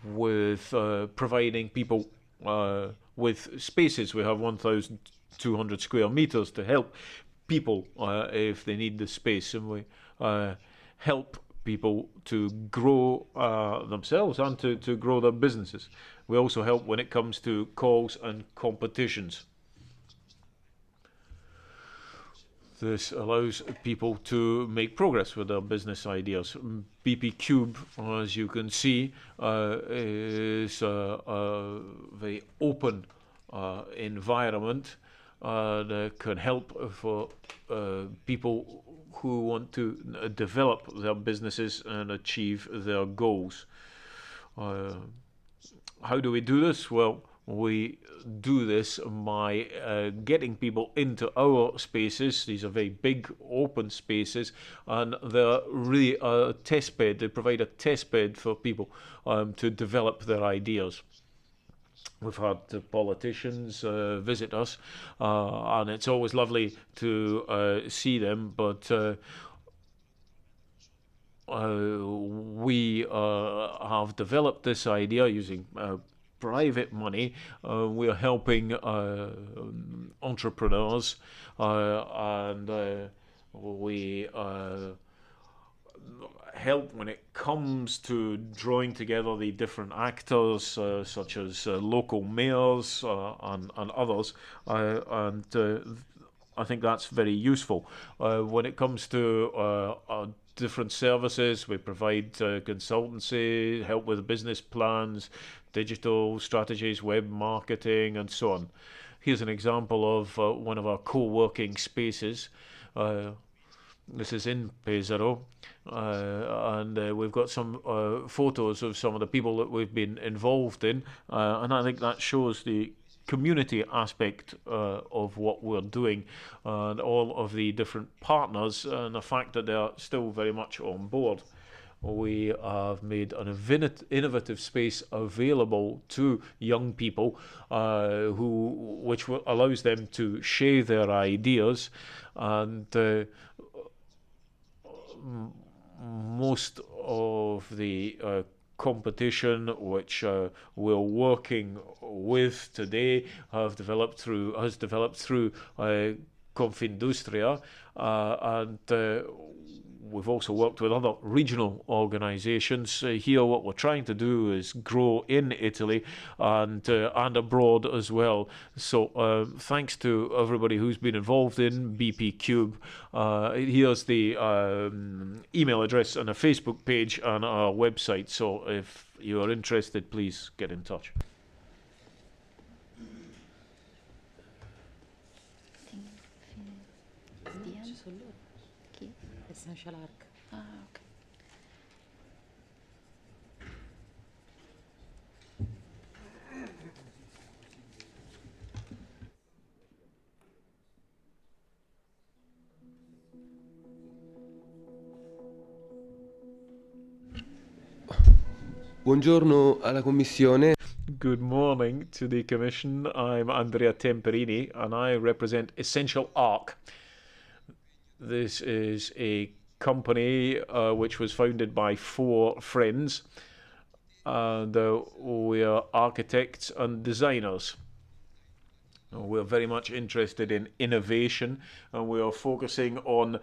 with providing people with spaces. We have 1,200 square meters to help people if they need the space, and we help people to grow themselves and to grow their businesses. We also help when it comes to calls and competitions. This allows people to make progress with their business ideas. BP Cube, as you can see, is a very open environment that can help for people who want to develop their businesses and achieve their goals. How do we do this? Well, we do this by getting people into our spaces. These are very big open spaces, and they're really a test bed. They provide a test bed for people to develop their ideas. We've had politicians visit us, and it's always lovely to see them, but we have developed this idea using private money. We are helping entrepreneurs, and we help when it comes to drawing together the different actors, such as local mayors and others, and I think that's very useful. When it comes to different services, we provide consultancy, help with business plans, digital strategies, web marketing, and so on. Here's an example of one of our co-working spaces. This is in Pesaro, and we've got some photos of some of the people that we've been involved in, and I think that shows the community aspect of what we're doing, and all of the different partners, and the fact that they're still very much on board. We have made an innovative space available to young people, which allows them to share their ideas, and most of the competition which we're working with today has developed through Confindustria, and we've also worked with other regional organisations. Here what we're trying to do is grow in Italy and abroad as well. So thanks to everybody who's been involved in BP Cube. Here's the email address and a Facebook page and our website. So if you are interested, please get in touch. Essential arc. Ah, ok. Buongiorno alla Commissione. Good morning to the Commission. I'm Andrea Temperini and I represent Essential Arc. This is a company which was founded by 4 friends, and we are architects and designers. We're very much interested in innovation, and we are focusing on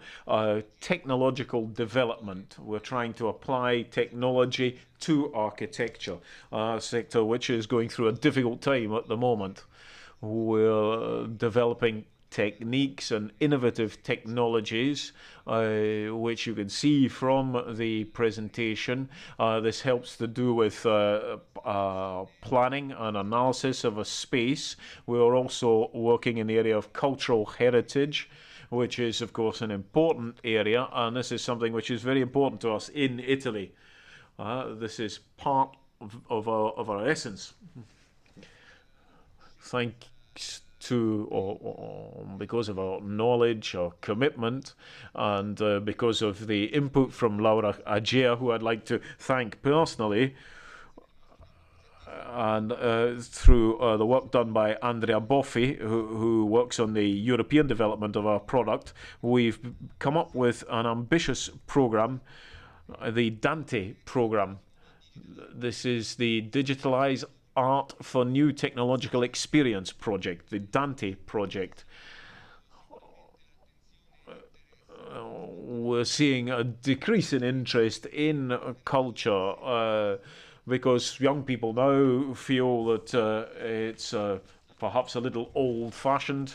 technological development. We're trying to apply technology to architecture, a sector which is going through a difficult time at the moment. We're developing techniques and innovative technologies, which you can see from the presentation. This helps to do with planning and analysis of a space. We're also working in the area of cultural heritage, which is of course an important area, and this is something which is very important to us in Italy. This is part of our essence. Thanks to, or because of our knowledge, our commitment, and because of the input from Laura Agea, who I'd like to thank personally, and through the work done by Andrea Boffi, who works on the European development of our product, we've come up with an ambitious program, the Dante program. This is the Digitalize Art for New Technological Experience project, the Dante project. We're seeing a decrease in interest in culture because young people now feel that it's perhaps a little old-fashioned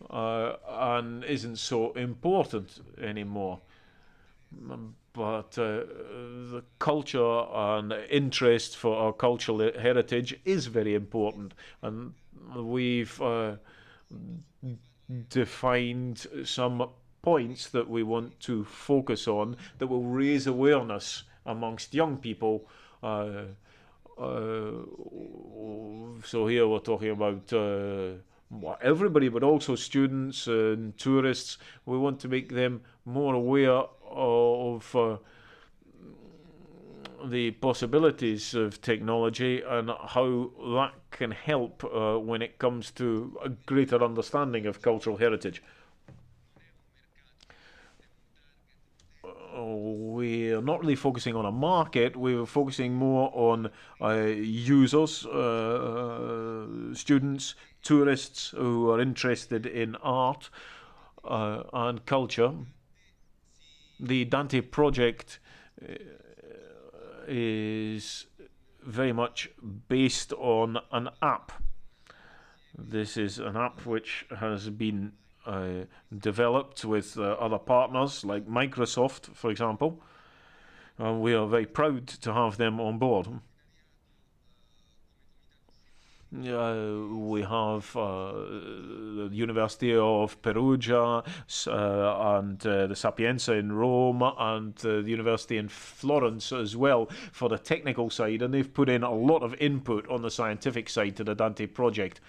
and isn't so important anymore. But the culture and interest for our cultural heritage is very important, and we've defined some points that we want to focus on that will raise awareness amongst young people. So here we're talking about everybody, but also students and tourists. We want to make them more aware of the possibilities of technology and how that can help when it comes to a greater understanding of cultural heritage. We're not really focusing on a market, we're focusing more on users, students, tourists who are interested in art and culture. The Dante project is very much based on an app. This is an app which has been developed with other partners like Microsoft, for example. We are very proud to have them on board. We have the University of Perugia and the Sapienza in Rome and the University in Florence as well for the technical side, and they've put in a lot of input on the scientific side to the Dante project.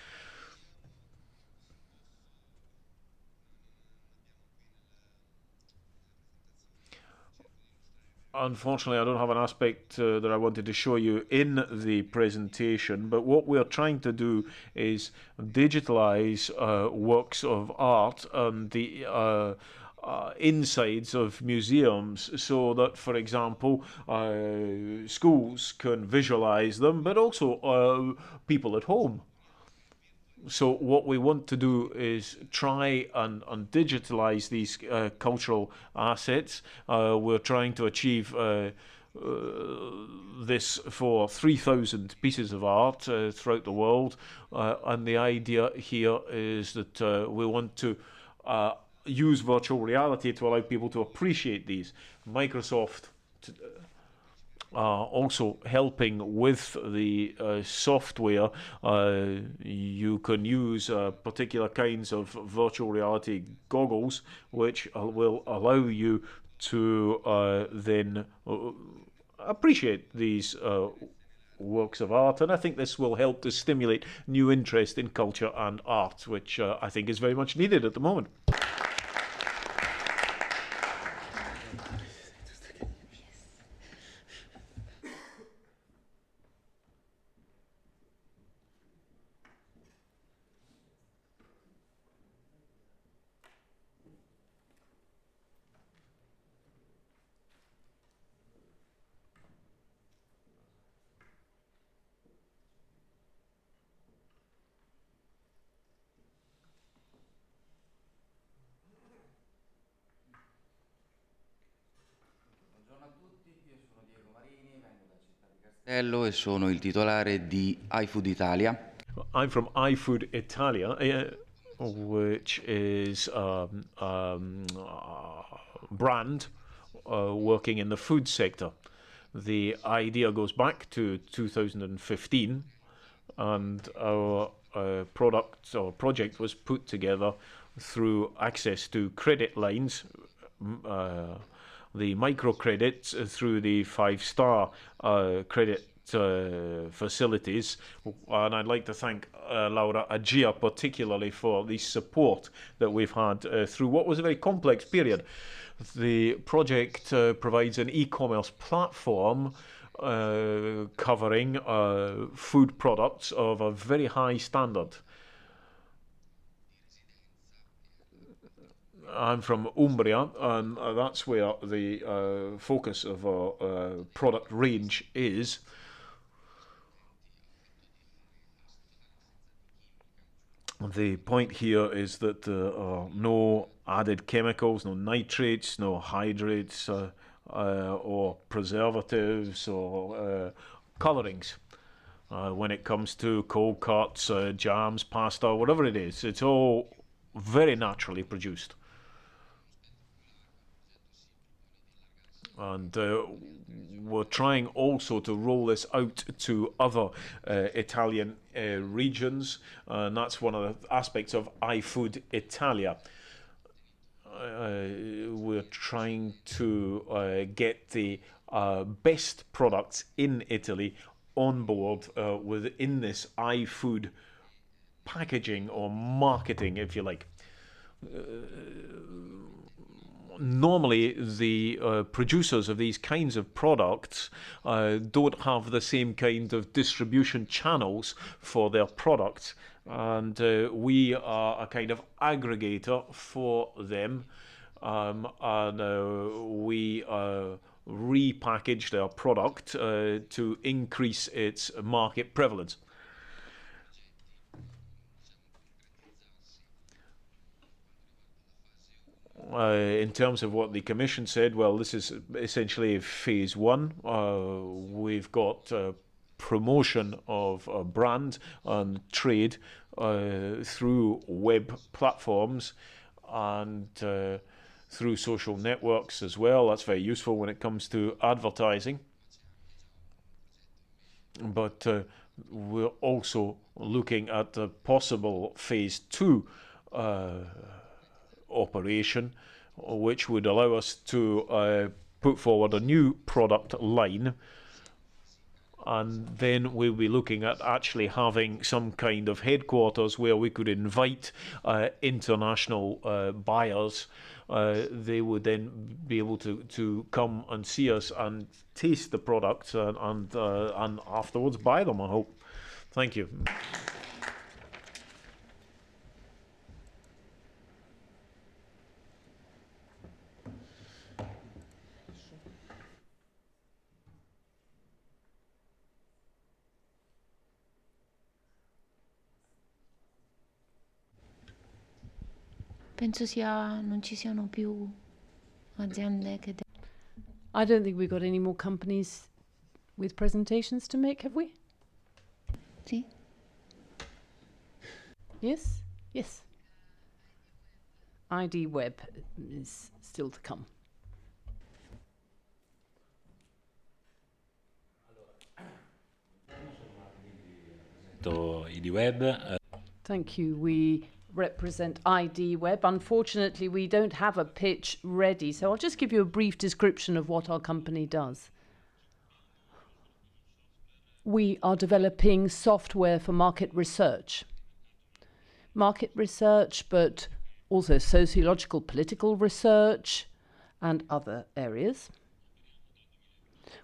Unfortunately, I don't have an aspect that I wanted to show you in the presentation, but what we're trying to do is digitalize works of art and the insides of museums so that, for example, schools can visualize them, but also people at home. So what we want to do is try and digitalize these cultural assets. We're trying to achieve this for 3,000 pieces of art throughout the world. And the idea here is that we want to use virtual reality to allow people to appreciate these. Microsoft also helping with the software. You can use particular kinds of virtual reality goggles which will allow you to then appreciate these works of art, and I think this will help to stimulate new interest in culture and art, which I think is very much needed at the moment. E sono il titolare di iFood Italia. I'm from iFood Italia, which is a brand working in the food sector. The idea goes back to 2015, and our product or project was put together through access to credit lines, the microcredits through the 5-star credit facilities, and I'd like to thank Laura Agia particularly for the support that we've had through what was a very complex period. The project provides an e-commerce platform covering food products of a very high standard. I'm from Umbria, and that's where the focus of our product range is. The point here is that there are no added chemicals, no nitrates, no hydrates, or preservatives or colorings. When it comes to cold cuts, jams, pasta, whatever it is, it's all very naturally produced. And we're trying also to roll this out to other Italian regions, and that's one of the aspects of iFood Italia. We're trying to get the best products in Italy on board within this iFood packaging or marketing, if you like. Normally, the producers of these kinds of products don't have the same kind of distribution channels for their products, and we are a kind of aggregator for them, and we repackage their product to increase its market prevalence. In terms of what the Commission said, well, this is essentially phase one. We've got promotion of a brand and trade through web platforms and through social networks as well. That's very useful when it comes to advertising. But we're also looking at the possible phase two operation, which would allow us to put forward a new product line, and then we'll be looking at actually having some kind of headquarters where we could invite international buyers. They would then be able to come and see us and taste the products and afterwards buy them, I hope. Thank you. Penso non ci siano più aziende che... I don't think we've got any more companies with presentations to make, have we? Sì? Yes? Yes. ID Web is still to come. ID Web. Thank you. We represent ID Web. Unfortunately, we don't have a pitch ready, so I'll just give you a brief description of what our company does. We are developing software for market research. Market research, but also sociological, political research, and other areas.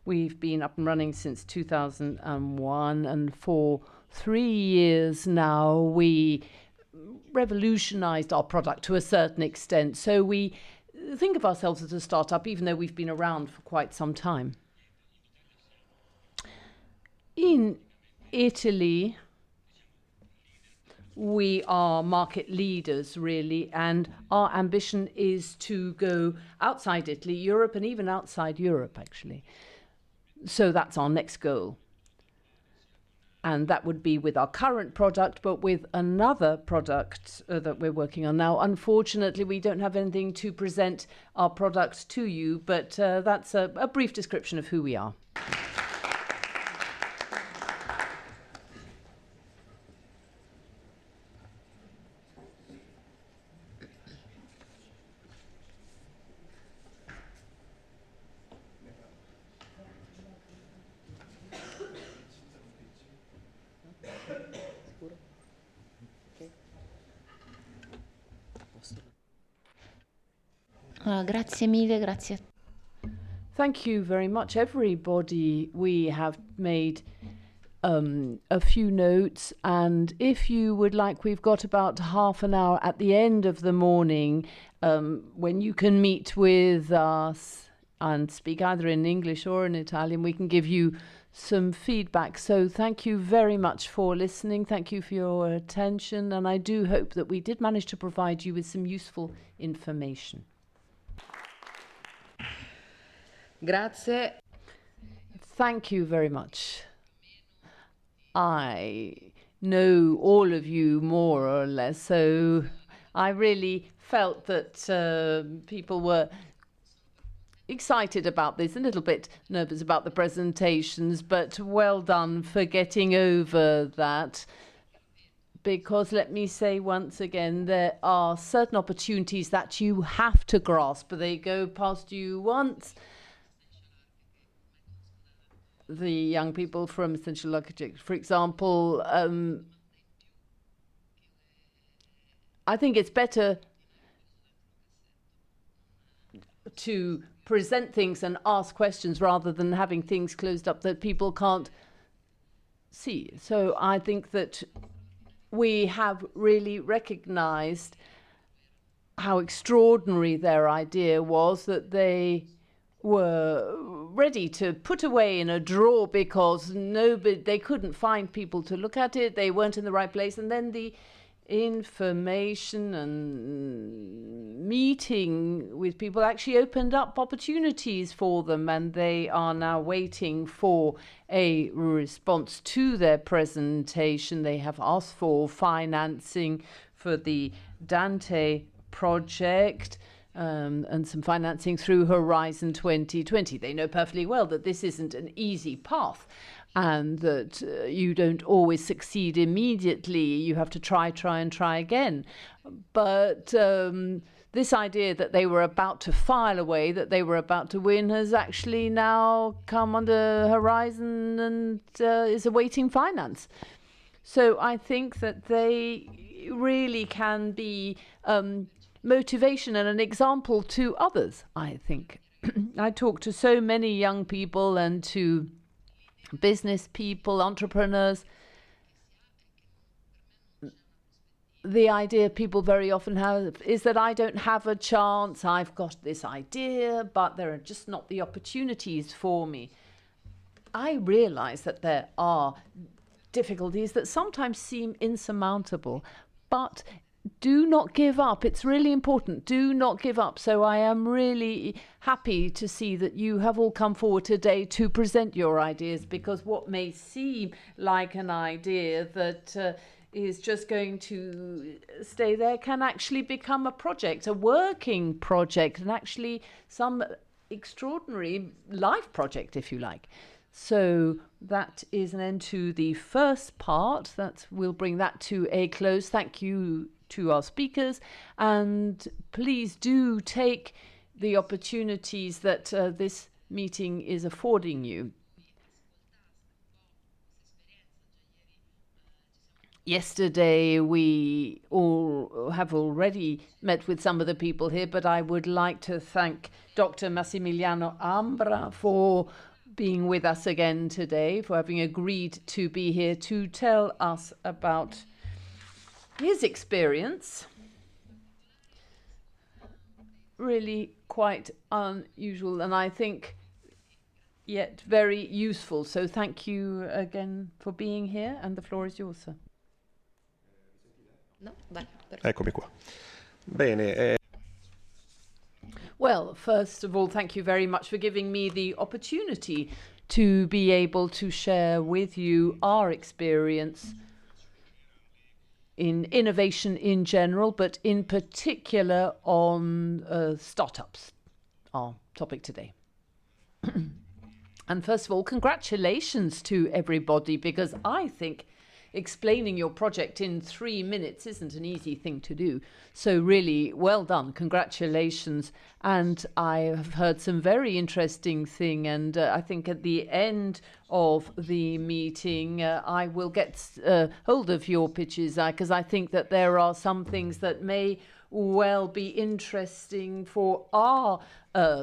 We've been up and running since 2001, and for 3 years now, we revolutionized our product to a certain extent. So we think of ourselves as a startup, even though we've been around for quite some time. In Italy, we are market leaders, really, and our ambition is to go outside Italy, Europe, and even outside Europe, actually. So that's our next goal. And that would be with our current product, but with another product that we're working on now. Unfortunately, we don't have anything to present our product to you, but that's a brief description of who we are. Grazie mille, grazie. Thank you very much, everybody. We have made a few notes, and if you would like, we've got about half an hour at the end of the morning when you can meet with us and speak either in English or in Italian. We can give you some feedback. So thank you very much for listening. Thank you for your attention, and I do hope that we did manage to provide you with some useful information. Grazie. Thank you very much. I know all of you more or less, so I really felt that people were excited about this, a little bit nervous about the presentations, but well done for getting over that. Because let me say once again, there are certain opportunities that you have to grasp. They go past you once. The young people from Essential Architecture, for example, I think it's better to present things and ask questions rather than having things closed up that people can't see. So I think that we have really recognized how extraordinary their idea was, that they were ready to put away in a drawer because they couldn't find people to look at it. They weren't in the right place. And then the information and meeting with people actually opened up opportunities for them, and they are now waiting for a response to their presentation. They have asked for financing for the Dante project and some financing through Horizon 2020. They know perfectly well that this isn't an easy path, and that you don't always succeed immediately. You have to try again. But this idea that they were about to file away, that they were about to win, has actually now come on the horizon and is awaiting finance. So I think that they really can be motivation and an example to others, I think. I talk to so many young people and to business people, entrepreneurs. The idea people very often have is that I don't have a chance, I've got this idea, but there are just not the opportunities for me. I realize that there are difficulties that sometimes seem insurmountable, but do not give up. It's really important. Do not give up. So I am really happy to see that you have all come forward today to present your ideas, because what may seem like an idea that is just going to stay there can actually become a project, a working project, and actually some extraordinary life project, if you like. So that is an end to the first part. We'll bring that to a close. Thank you to our speakers, and please do take the opportunities that this meeting is affording you. Yesterday we all have already met with some of the people here, but I would like to thank Dr. Massimiliano Ambra for being with us again today, for having agreed to be here to tell us about his experience. Really quite unusual, and I think yet very useful. So thank you again for being here, and the floor is yours, sir. No? Vai, Eccomi qua. Bene. Well, first of all, thank you very much for giving me the opportunity to be able to share with you our experience in innovation in general, but in particular on startups, our topic today. And first of all, congratulations to everybody, because I think explaining your project in 3 minutes isn't an easy thing to do. So really, well done. Congratulations. And I have heard some very interesting thing, and I think at the end of the meeting, I will get hold of your pitches, because I think that there are some things that may well be interesting for our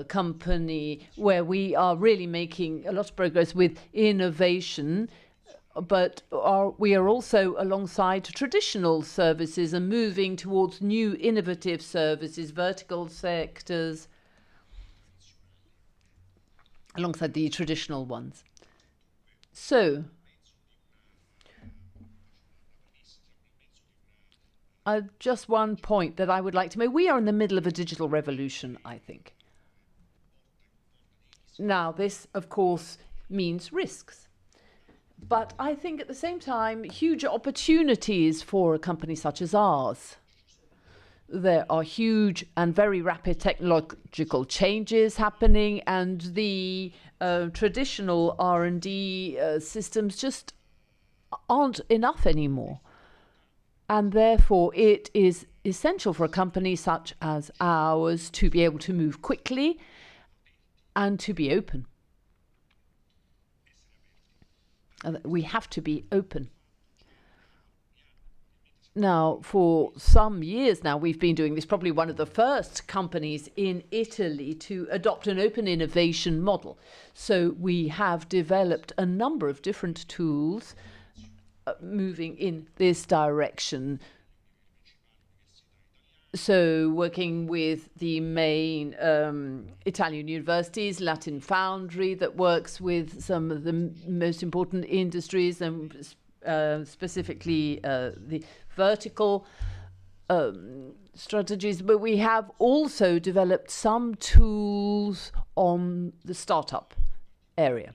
company, where we are really making a lot of progress with innovation. But we are also alongside traditional services and moving towards new innovative services, vertical sectors, alongside the traditional ones. So, just one point that I would like to make. We are in the middle of a digital revolution, I think. Now, this, of course, means risks. But I think at the same time, huge opportunities for a company such as ours. There are huge and very rapid technological changes happening, and the traditional R&D systems just aren't enough anymore. And therefore, it is essential for a company such as ours to be able to move quickly and to be open. We have to be open. Now, for some years now, we've been doing this, probably one of the first companies in Italy to adopt an open innovation model. So we have developed a number of different tools moving in this direction. So working with the main Italian universities, Latin Foundry, that works with some of the most important industries, and specifically the vertical strategies, but we have also developed some tools on the startup area.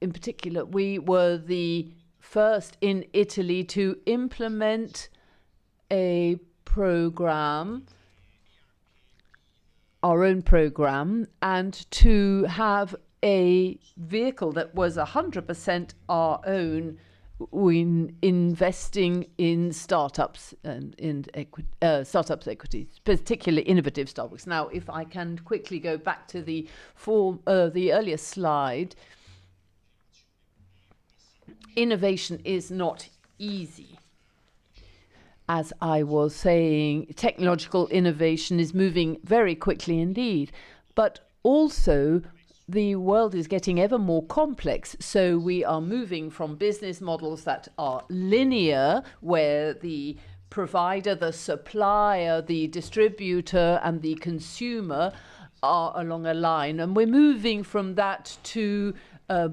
In particular, we were the first in Italy to implement a program, our own program, and to have a vehicle that was 100% our own in investing in startups and in startups equities, particularly innovative startups. Now, if I can quickly go back to the earlier slide, innovation is not easy. As I was saying, technological innovation is moving very quickly indeed, but also the world is getting ever more complex. So we are moving from business models that are linear, where the provider, the supplier, the distributor, and the consumer are along a line. And we're moving from that to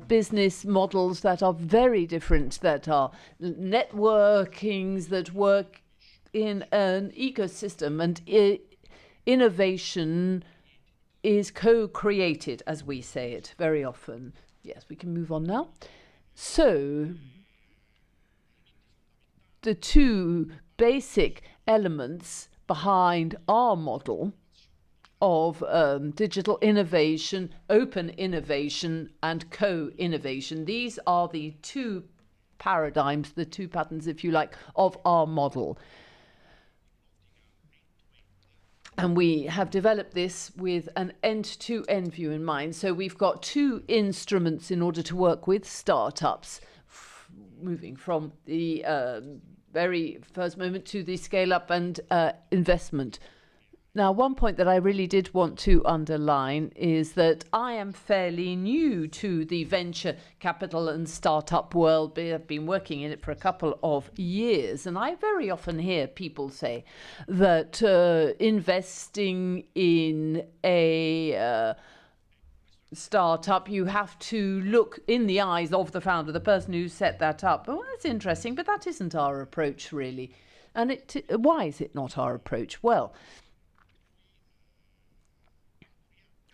business models that are very different, that are networkings, that work in an ecosystem, and innovation is co-created, as we say it very often. Yes, we can move on now. So the two basic elements behind our model of digital innovation, open innovation, and co-innovation. These are the two paradigms, the two patterns, if you like, of our model. And we have developed this with an end-to-end view in mind. So we've got two instruments in order to work with startups, moving from the very first moment to the scale-up and investment. Now, one point that I really did want to underline is that I am fairly new to the venture capital and startup world. I've been working in it for a couple of years, and I very often hear people say that investing in a startup, you have to look in the eyes of the founder, the person who set that up. Oh, that's interesting, but that isn't our approach, really. And why is it not our approach? Well,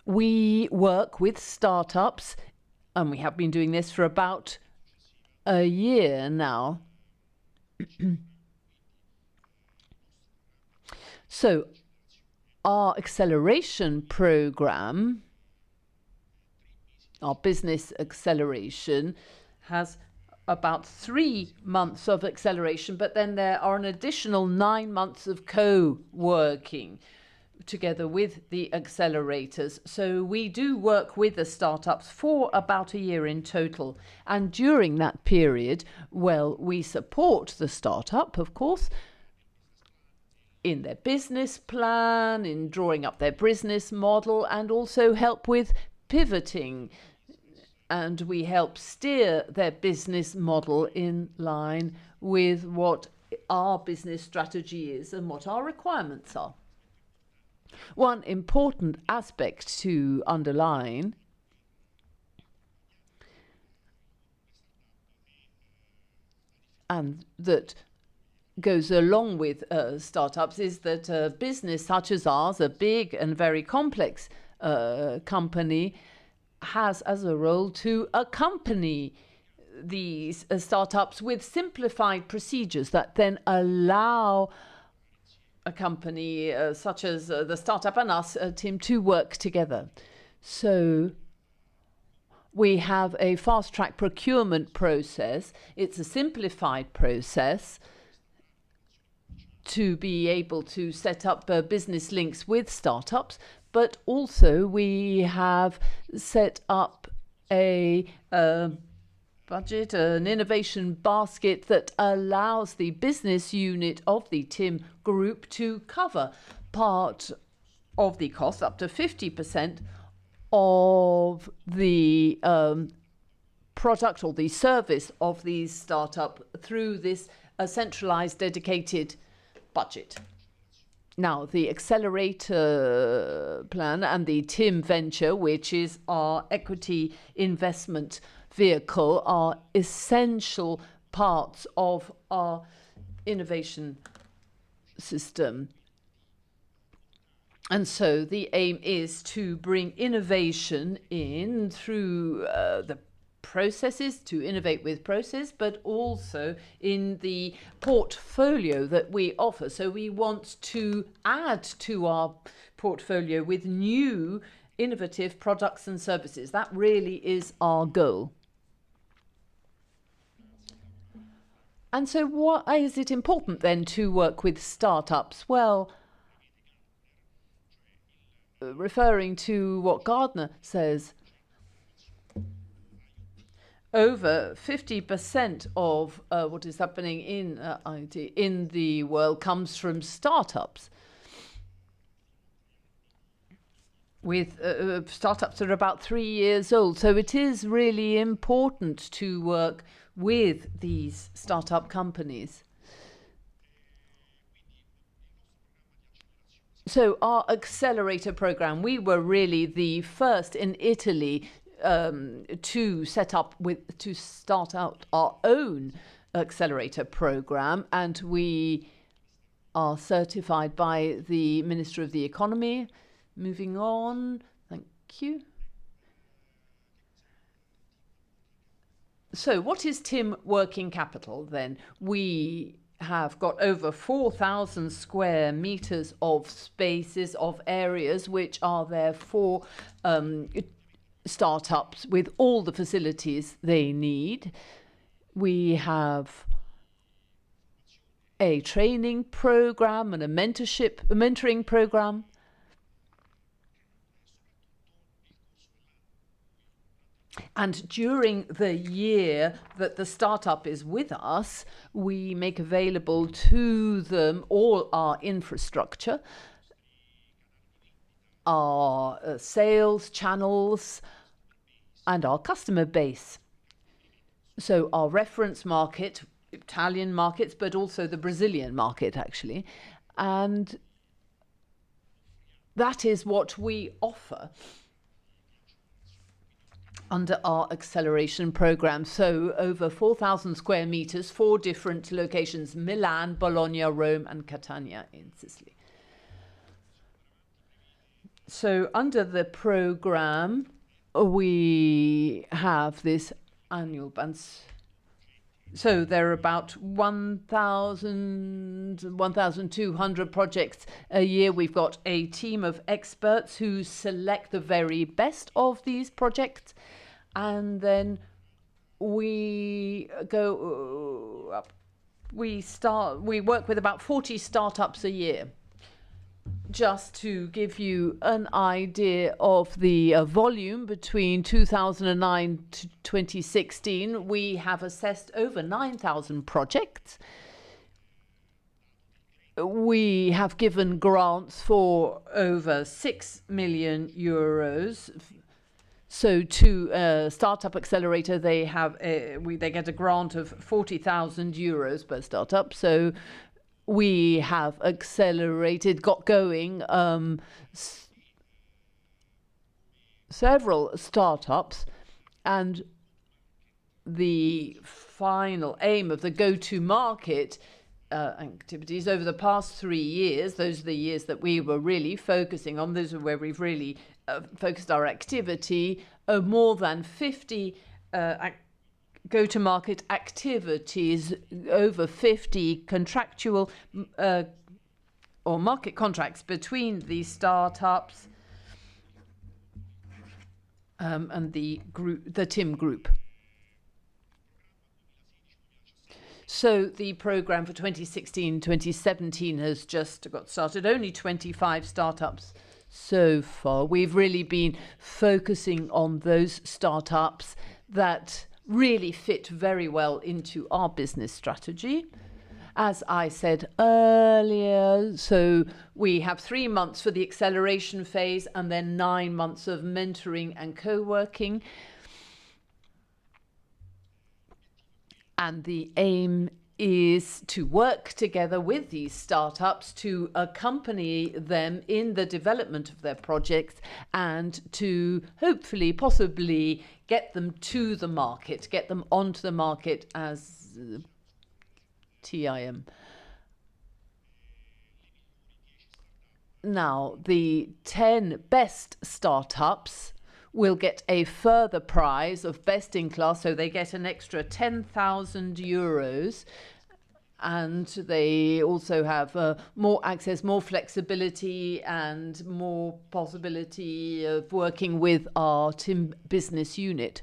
we work with startups, and we have been doing this for about a year now. So our acceleration program, our business acceleration, has about 3 months of acceleration, but then there are an additional 9 months of co-working together with the accelerators. So we do work with the startups for about a year in total. And during that period, well, we support the startup, of course, in their business plan, in drawing up their business model, and also help with pivoting. And we help steer their business model in line with what our business strategy is and what our requirements are. One important aspect to underline and that goes along with startups is that a business such as ours, a big and very complex company, has as a role to accompany these startups with simplified procedures that then allow a company such as the startup and us, Tim, to work together. So we have a fast-track procurement process. It's a simplified process to be able to set up business links with startups, but also we have set up a budget, an innovation basket that allows the business unit of the TIM group to cover part of the cost, up to 50% of the product or the service of the startup through this centralized dedicated budget. Now, the accelerator plan and the TIM venture, which is our equity investment vehicle, are essential parts of our innovation system. And so the aim is to bring innovation in through the processes, to innovate with process, but also in the portfolio that we offer. So we want to add to our portfolio with new innovative products and services. That really is our goal. And so why is it important then to work with startups? Well, referring to what Gardner says, over 50% of what is happening in IT in the world comes from startups. With startups that are about 3 years old. So it is really important to work with these startup companies. So our accelerator program, we were really the first in Italy to start out our own accelerator program, and we are certified by the Minister of the Economy. Moving on, thank you. So what is TIM Working Capital then? We have got over 4,000 square meters of spaces, of areas which are there for startups with all the facilities they need. We have a training program and a mentoring program. And during the year that the startup is with us, we make available to them all our infrastructure, our sales channels, and our customer base. So our reference market, Italian markets, but also the Brazilian market, actually. And that is what we offer under our acceleration program. So over 4,000 square meters, 4 different locations: Milan, Bologna, Rome, and Catania in Sicily. So under the program, we have this annual balance. So there are about 1,200 projects a year. We've got a team of experts who select the very best of these projects. And then we go up. We work with about 40 startups a year. Just to give you an idea of the volume between 2009 to 2016, we have assessed over 9,000 projects. We have given grants for over 6 million euros. So to Startup Accelerator, they get a grant of 40,000 euros per startup. So we have got going several startups, and the final aim of the go-to-market activities over the past 3 years, those are the years that we were really focusing on, those are where we've really focused our activity, more than 50 go-to-market activities, over 50 contractual or market contracts between the startups and the TIM group. So the program for 2016-2017 has just got started. Only 25 startups so far. We've really been focusing on those startups that really fit very well into our business strategy. As I said earlier, so we have 3 months for the acceleration phase and then 9 months of mentoring and co-working. And the aim is to work together with these startups to accompany them in the development of their projects and to hopefully, possibly get them to the market, get them onto the market as TIM. Now, the 10 best startups will get a further prize of best in class, so they get an extra 10,000 euros. And they also have more access, more flexibility, and more possibility of working with our TIM business unit.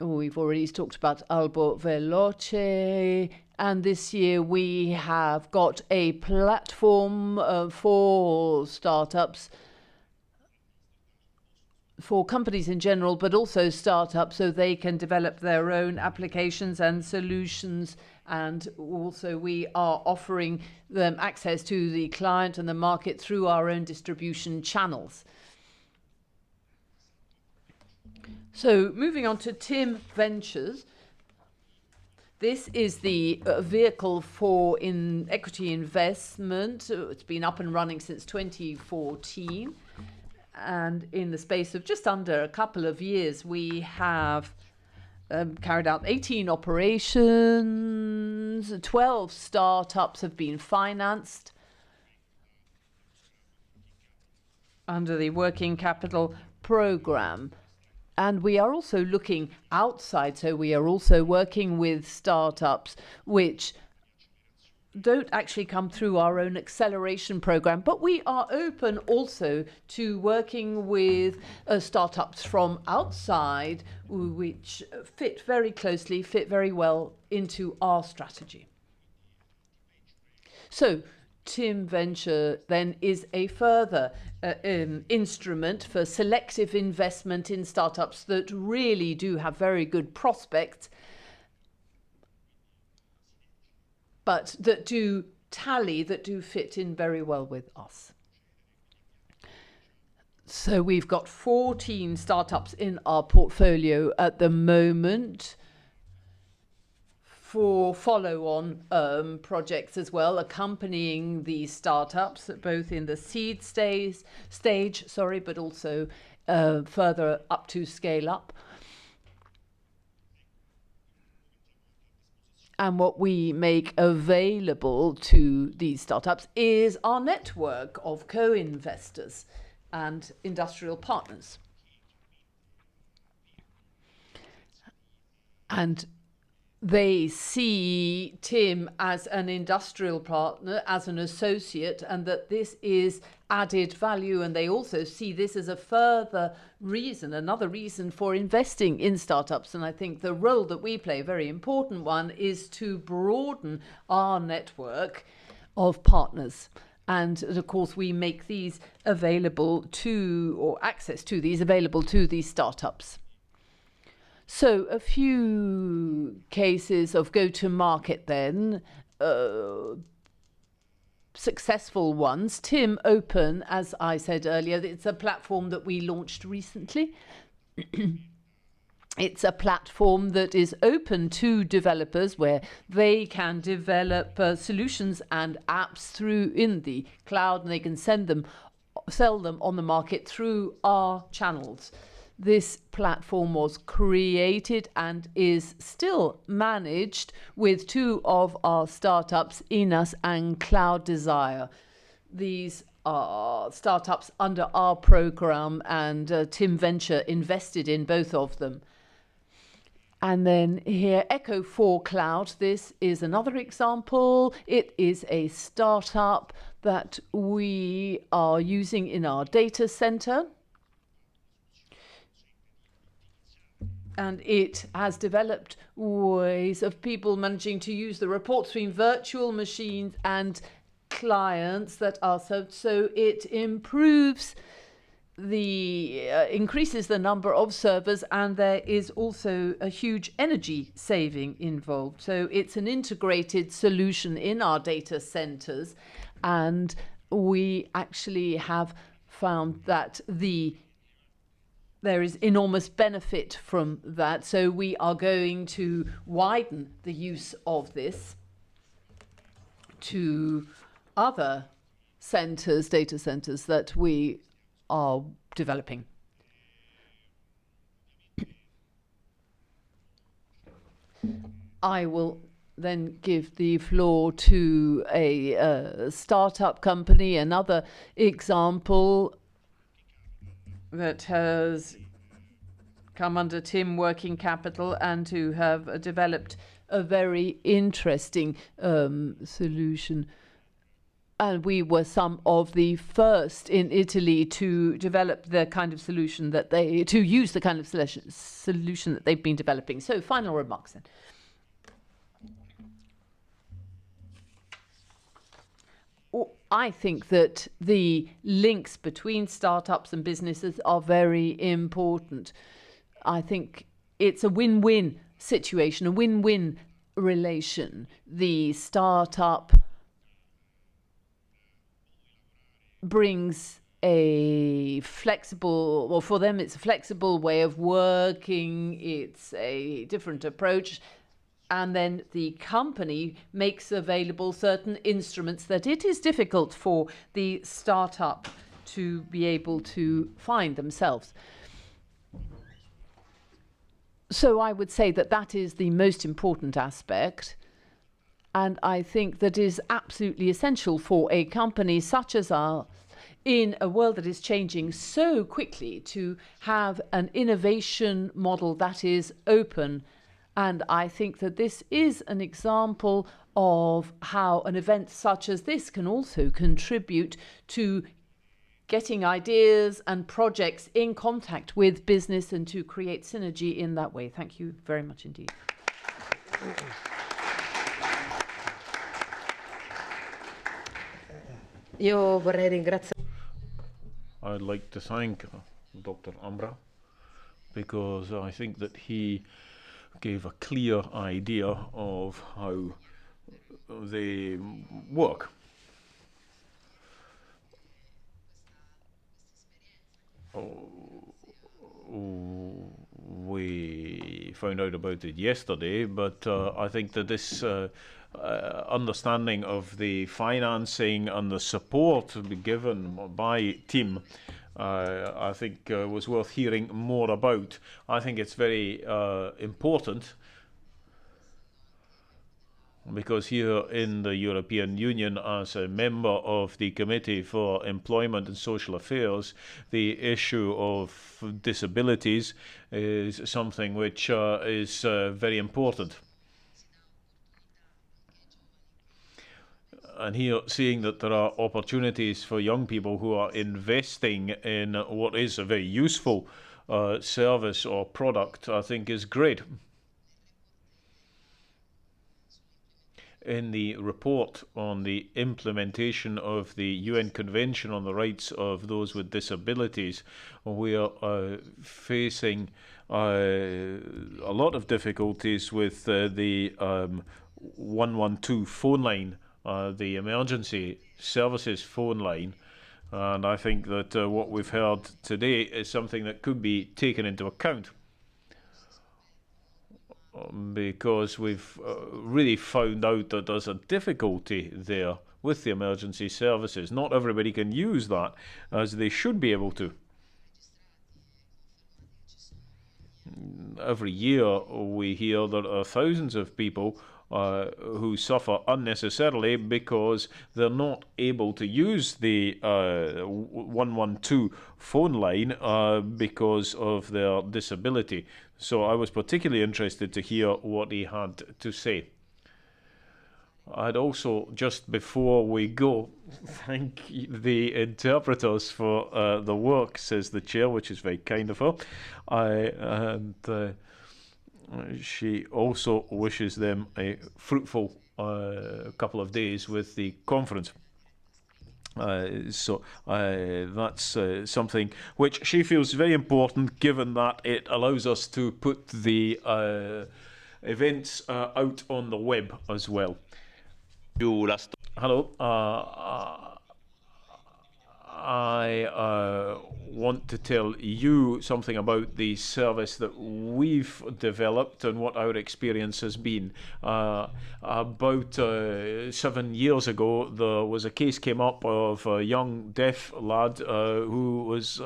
We've already talked about Albo Veloce, and this year we have got a platform for startups, for companies in general, but also startups, so they can develop their own applications and solutions. And also we are offering them access to the client and the market through our own distribution channels. So moving on to TIM Ventures. This is the vehicle for equity investment. It's been up and running since 2014. And in the space of just under a couple of years, we have carried out 18 operations, 12 startups have been financed under the working capital program. And we are also looking outside, so we are also working with startups which don't actually come through our own acceleration program, but we are open also to working with startups from outside, which fit very closely, fit very well into our strategy. So TIM Venture then is a further instrument for selective investment in startups that really do have very good prospects, but that do tally, that do fit in very well with us. So we've got 14 startups in our portfolio at the moment, for follow-on projects as well, accompanying these startups, both in the seed stage, but also further up to scale up. And what we make available to these startups is our network of co-investors and industrial partners. And they see TIM as an industrial partner, as an associate, and that this is added value. And they also see this as a further reason, another reason for investing in startups. And I think the role that we play, a very important one, is to broaden our network of partners. And of course, we make these available to, or access to these available to these startups. So a few cases of go-to-market then, successful ones. TIM Open, as I said earlier, it's a platform that we launched recently. It's a platform that is open to developers, where they can develop solutions and apps through in the cloud, and they can sell them on the market through our channels. This platform was created and is still managed with two of our startups, Inas and Cloud Desire. These are startups under our program, and TIM Venture invested in both of them. And then here, Echo 4 Cloud. This is another example. It is a startup that we are using in our data center. And it has developed ways of people managing to use the reports between virtual machines and clients that are so it improves increases the number of servers, and there is also a huge energy saving involved. So it's an integrated solution in our data centers, and we actually have found that there is enormous benefit from that. So we are going to widen the use of this to other centers, data centers that we are developing. I will then give the floor to a startup company, another example that has come under Tim Working Capital and to have developed a very interesting solution. And we were some of the first in Italy to develop the kind of solution that to use the kind of solution that they've been developing. So final remarks then. I think that the links between startups and businesses are very important. I think it's a win-win situation, a win-win relation. The startup brings a flexible, well, for them it's a flexible way of working, it's a different approach. And then the company makes available certain instruments that it is difficult for the startup to be able to find themselves. So I would say that that is the most important aspect. And I think that is absolutely essential for a company such as ours, in a world that is changing so quickly, to have an innovation model that is open. And I think that this is an example of how an event such as this can also contribute to getting ideas and projects in contact with business and to create synergy in that way. Thank you very much indeed. Io vorrei ringraziare. I'd like to thank Dr. Ambra, because I think that he gave a clear idea of how they work. We found out about it yesterday, but I think that this understanding of the financing and the support given by Tim, I think was worth hearing more about. I think it's very important, because here in the European Union, as a member of the Committee for Employment and Social Affairs, the issue of disabilities is something which is very important. And here, seeing that there are opportunities for young people who are investing in what is a very useful service or product, I think is great. In the report on the implementation of the UN Convention on the Rights of Those with Disabilities, we are facing a lot of difficulties with the 112 phone line, the emergency services phone line. And I think that what we've heard today is something that could be taken into account, because we've really found out that there's a difficulty there with the emergency services. Not everybody can use that as they should be able to. Every year we hear that there are thousands of people who suffer unnecessarily because they're not able to use the 112 phone line because of their disability. So I was particularly interested to hear what he had to say. I'd also, just before we go, thank the interpreters for the work, says the chair, which is very kind of her. She also wishes them a fruitful couple of days with the conference. So that's something which she feels very important, given that it allows us to put the events out on the web as well. Hello. I want want to tell you something about the service that we've developed and what our experience has been. About 7 years ago, there was a case came up of a young deaf lad who was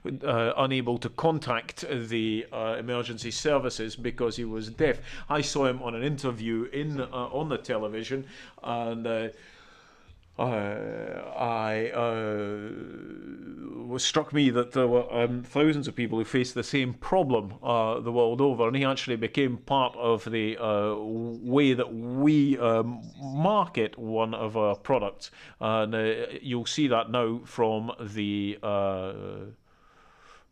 unable to contact the emergency services because he was deaf. I saw him on an interview on the television, and was struck me that there were thousands of people who faced the same problem the world over, and he actually became part of the way that we market one of our products. And you'll see that now from the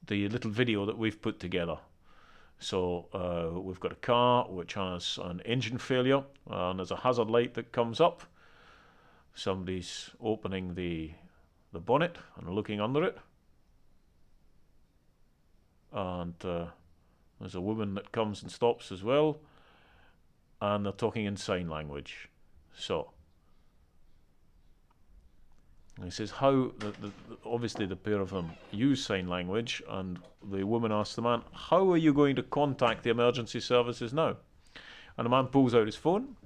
little video that we've put together. So we've got a car which has an engine failure, and there's a hazard light that comes up. Somebody's opening the bonnet and looking under it, and there's a woman that comes and stops as well, and they're talking in sign language. So he says how obviously the pair of them use sign language, and the woman asks the man, how are you going to contact the emergency services now? And the man pulls out his phone,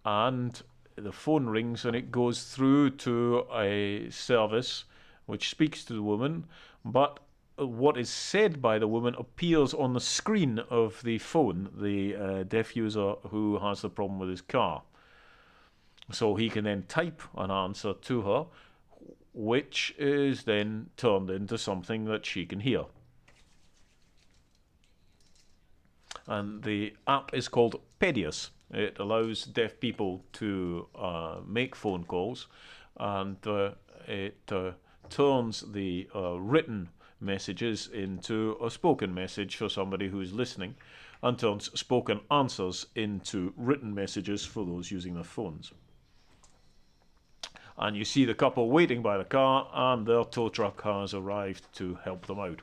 and the phone rings, and it goes through to a service which speaks to the woman, but what is said by the woman appears on the screen of the phone, the deaf user who has the problem with his car. So he can then type an answer to her, which is then turned into something that she can hear. And the app is called Pedius. It allows deaf people to make phone calls, and it turns the written messages into a spoken message for somebody who's listening, and turns spoken answers into written messages for those using their phones. And you see the couple waiting by the car, and their tow truck has arrived to help them out.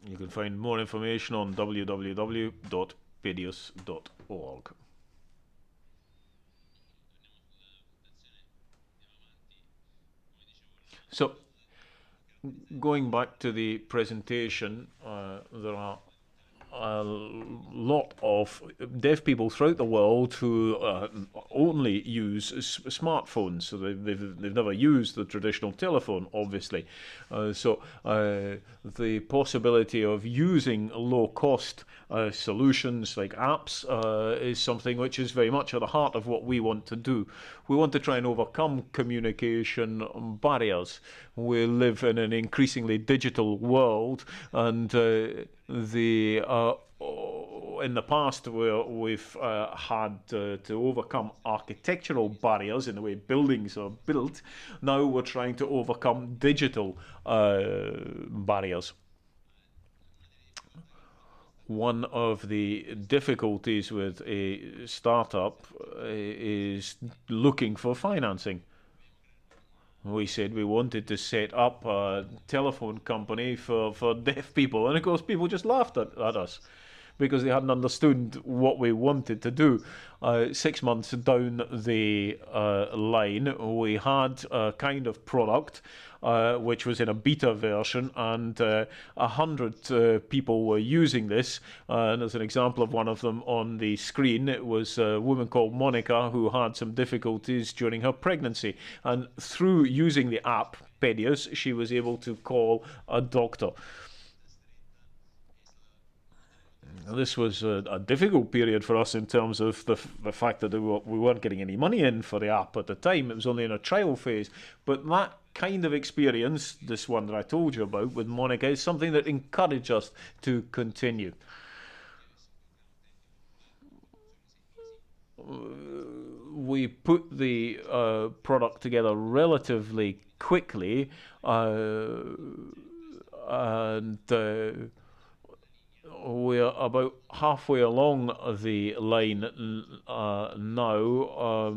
You can find more information on www.pedius.org. So, going back to the presentation, there are a lot of deaf people throughout the world who only use smartphones. So they've never used the traditional telephone, obviously. So the possibility of using low-cost solutions like apps is something which is very much at the heart of what we want to do. We want to try and overcome communication barriers. We live in an increasingly digital world, and in the past, we've had to overcome architectural barriers in the way buildings are built. Now we're trying to overcome digital barriers. One of the difficulties with a startup is looking for financing. We said we wanted to set up a telephone company for deaf people, and of course people just laughed at us because they hadn't understood what we wanted to do. 6 months down the line, we had a kind of product which was in a beta version, and 100 people were using this. And there's an example of one of them on the screen. It was a woman called Monica who had some difficulties during her pregnancy, and through using the app Pedius, she was able to call a doctor. This was a difficult period for us in terms of the fact that we weren't getting any money in for the app at the time. It was only in a trial phase. But that kind of experience, this one that I told you about with Monica, is something that encouraged us to continue. We put the product together relatively quickly, and we're about halfway along the line now,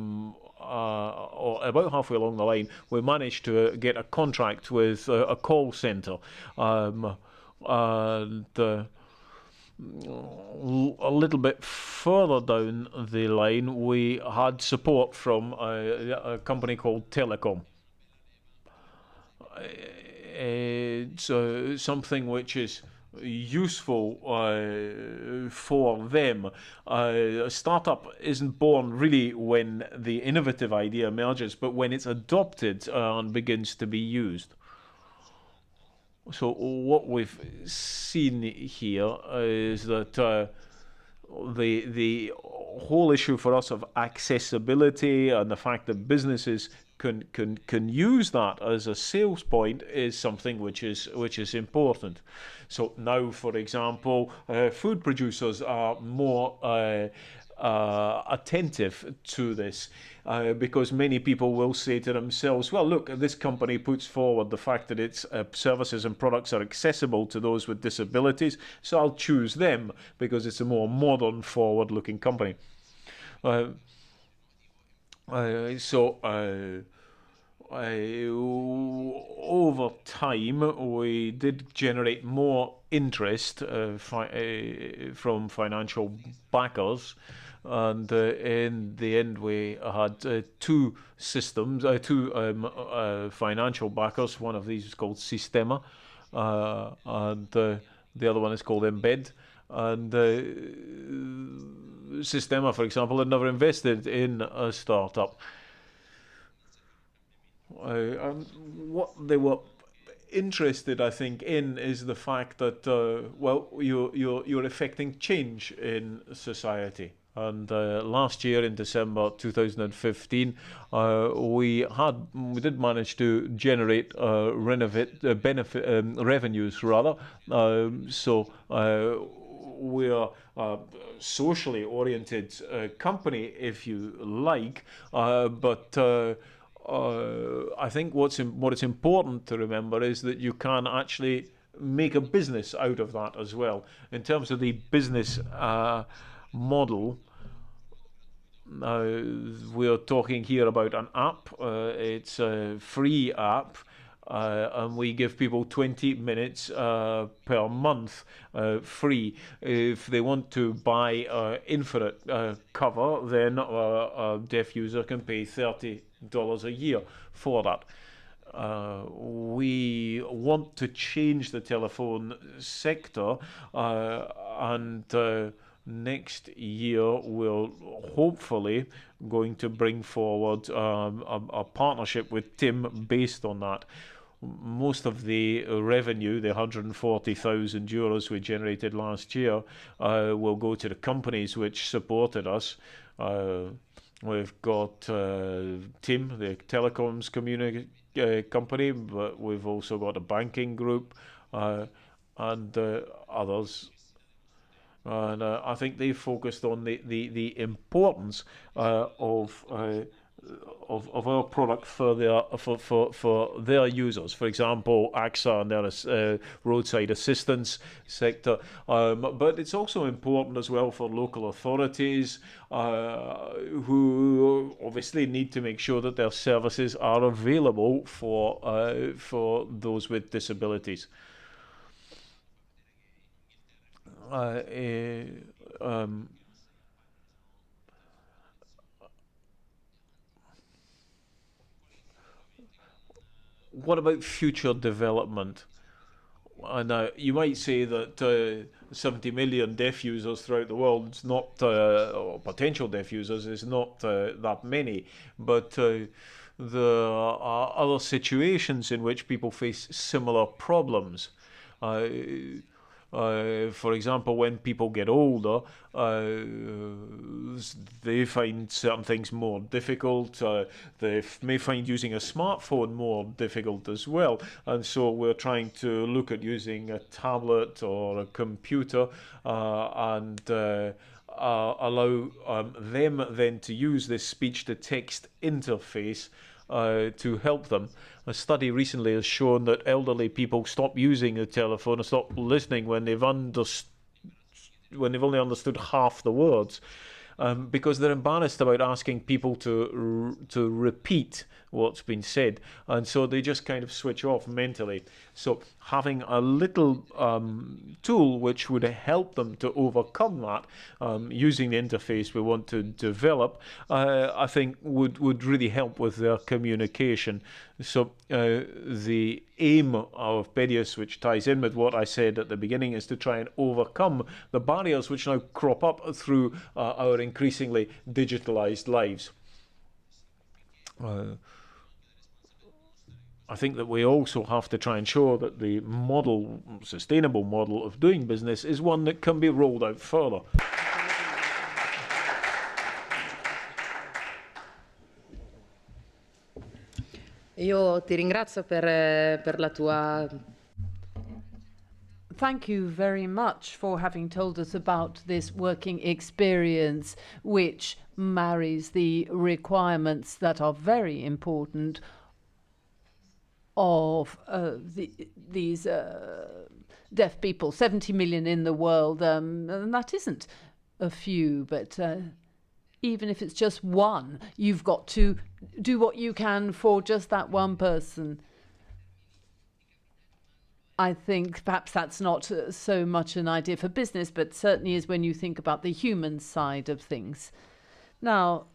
or about halfway along the line, we managed to get a contract with a call center, and a little bit further down the line, we had support from a company called Telecom. It's something which is useful for them. A startup isn't born really when the innovative idea emerges, but when it's adopted and begins to be used. So what we've seen here is that the whole issue for us of accessibility and the fact that businesses can use that as a sales point is something which is important. So now, for example, food producers are more attentive to this because many people will say to themselves, well, look, this company puts forward the fact that its services and products are accessible to those with disabilities, so I'll choose them because it's a more modern, forward-looking company. Over time, we did generate more interest from financial backers, and in the end, we had two systems, two financial backers. One of these is called Sistema, and the other one is called Embed. And Sistema, for example, had never invested in a startup. And what they were interested, I think, in is the fact that well, you're affecting change in society. And last year in December 2015, we did manage to generate revenues rather. So we are a socially oriented company, if you like, but I think what is important to remember is that you can actually make a business out of that as well. In terms of the business model, we are talking here about an app. It's a free app, and we give people 20 minutes per month free. If they want to buy infinite cover, then a deaf user can pay $30 a year for that. We want to change the telephone sector, and next year we're hopefully going to bring forward a partnership with Tim based on that. Most of the revenue, the €140,000 we generated last year, will go to the companies which supported us. We've got Tim, the telecoms company, but we've also got a banking group and others. And I think they focused on the importance of our product for their users. For example, AXA and their roadside assistance sector. But it's also important as well for local authorities who obviously need to make sure that their services are available for those with disabilities. What about future development? Now, you might say that 70 million deaf users throughout the world is not, or potential deaf users is not that many, but there are other situations in which people face similar problems. For example, when people get older, they find certain things more difficult. They may find using a smartphone more difficult as well. And so we're trying to look at using a tablet or a computer and allow them then to use this speech-to-text interface to help them. A study recently has shown that elderly people stop using the telephone and stop listening when they've only understood half the words. because they're embarrassed about asking people to repeat what's been said, and so they just kind of switch off mentally. So having a little tool which would help them to overcome that, using the interface we want to develop, I think would really help with their communication. So the aim of Pedius, which ties in with what I said at the beginning, is to try and overcome the barriers which now crop up through our increasingly digitalized lives. I think that we also have to try and ensure that the model, sustainable model of doing business, is one that can be rolled out further. Io ti ringrazio per la tua... Thank you very much for having told us about this working experience, which marries the requirements that are very important of these deaf people, 70 million in the world, and that isn't a few, but even if it's just one, you've got to do what you can for just that one person. I think perhaps that's not so much an idea for business, but certainly is when you think about the human side of things. Now,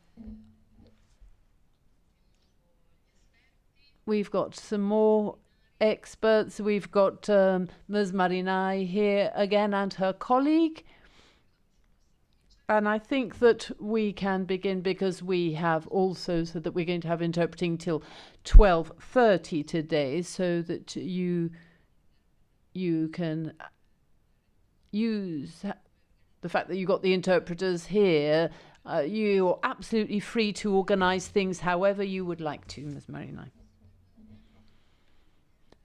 we've got some more experts. We've got Ms. Marinai here again and her colleague. And I think that we can begin because we have also said that we're going to have interpreting till 12:30 today, so that you can use the fact that you got the interpreters here. You're absolutely free to organize things however you would like to, Ms. Marinai.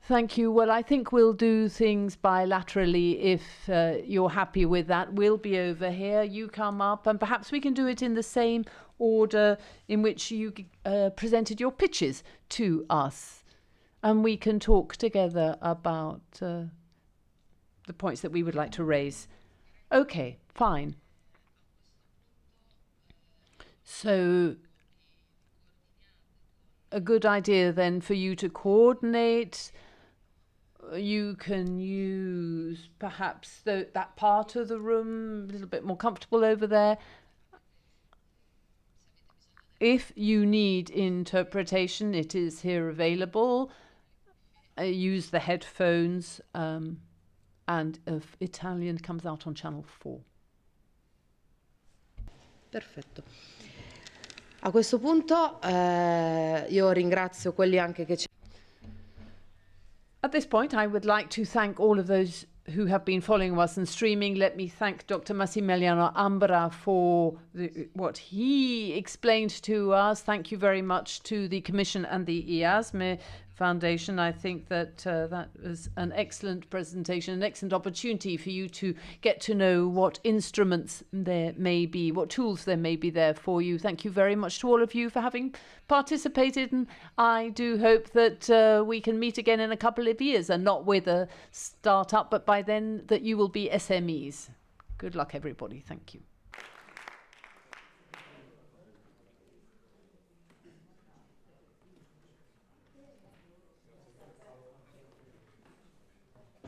Thank you. Well, I think we'll do things bilaterally if you're happy with that. We'll be over here. You come up, and perhaps we can do it in the same order in which you presented your pitches to us. And we can talk together about the points that we would like to raise. Okay, fine. So a good idea then for you to coordinate. You can use perhaps that part of the room, a little bit more comfortable over there. If you need interpretation, it is here available. Use the headphones, and if Italian comes out on channel 4. Perfetto. A questo punto io ringrazio quelli anche che ci... At this point, I would like to thank all of those who have been following us and streaming. Let me thank Dr. Massimiliano Ambra for what he explained to us. Thank you very much to the Commission and the IASME Foundation. I think that that was an excellent presentation, an excellent opportunity for you to get to know what instruments there may be, what tools there may be there for you. Thank you very much to all of you for having participated, and I do hope that we can meet again in a couple of years, and not with a startup, but by then that you will be SMEs. Good luck, everybody. Thank you.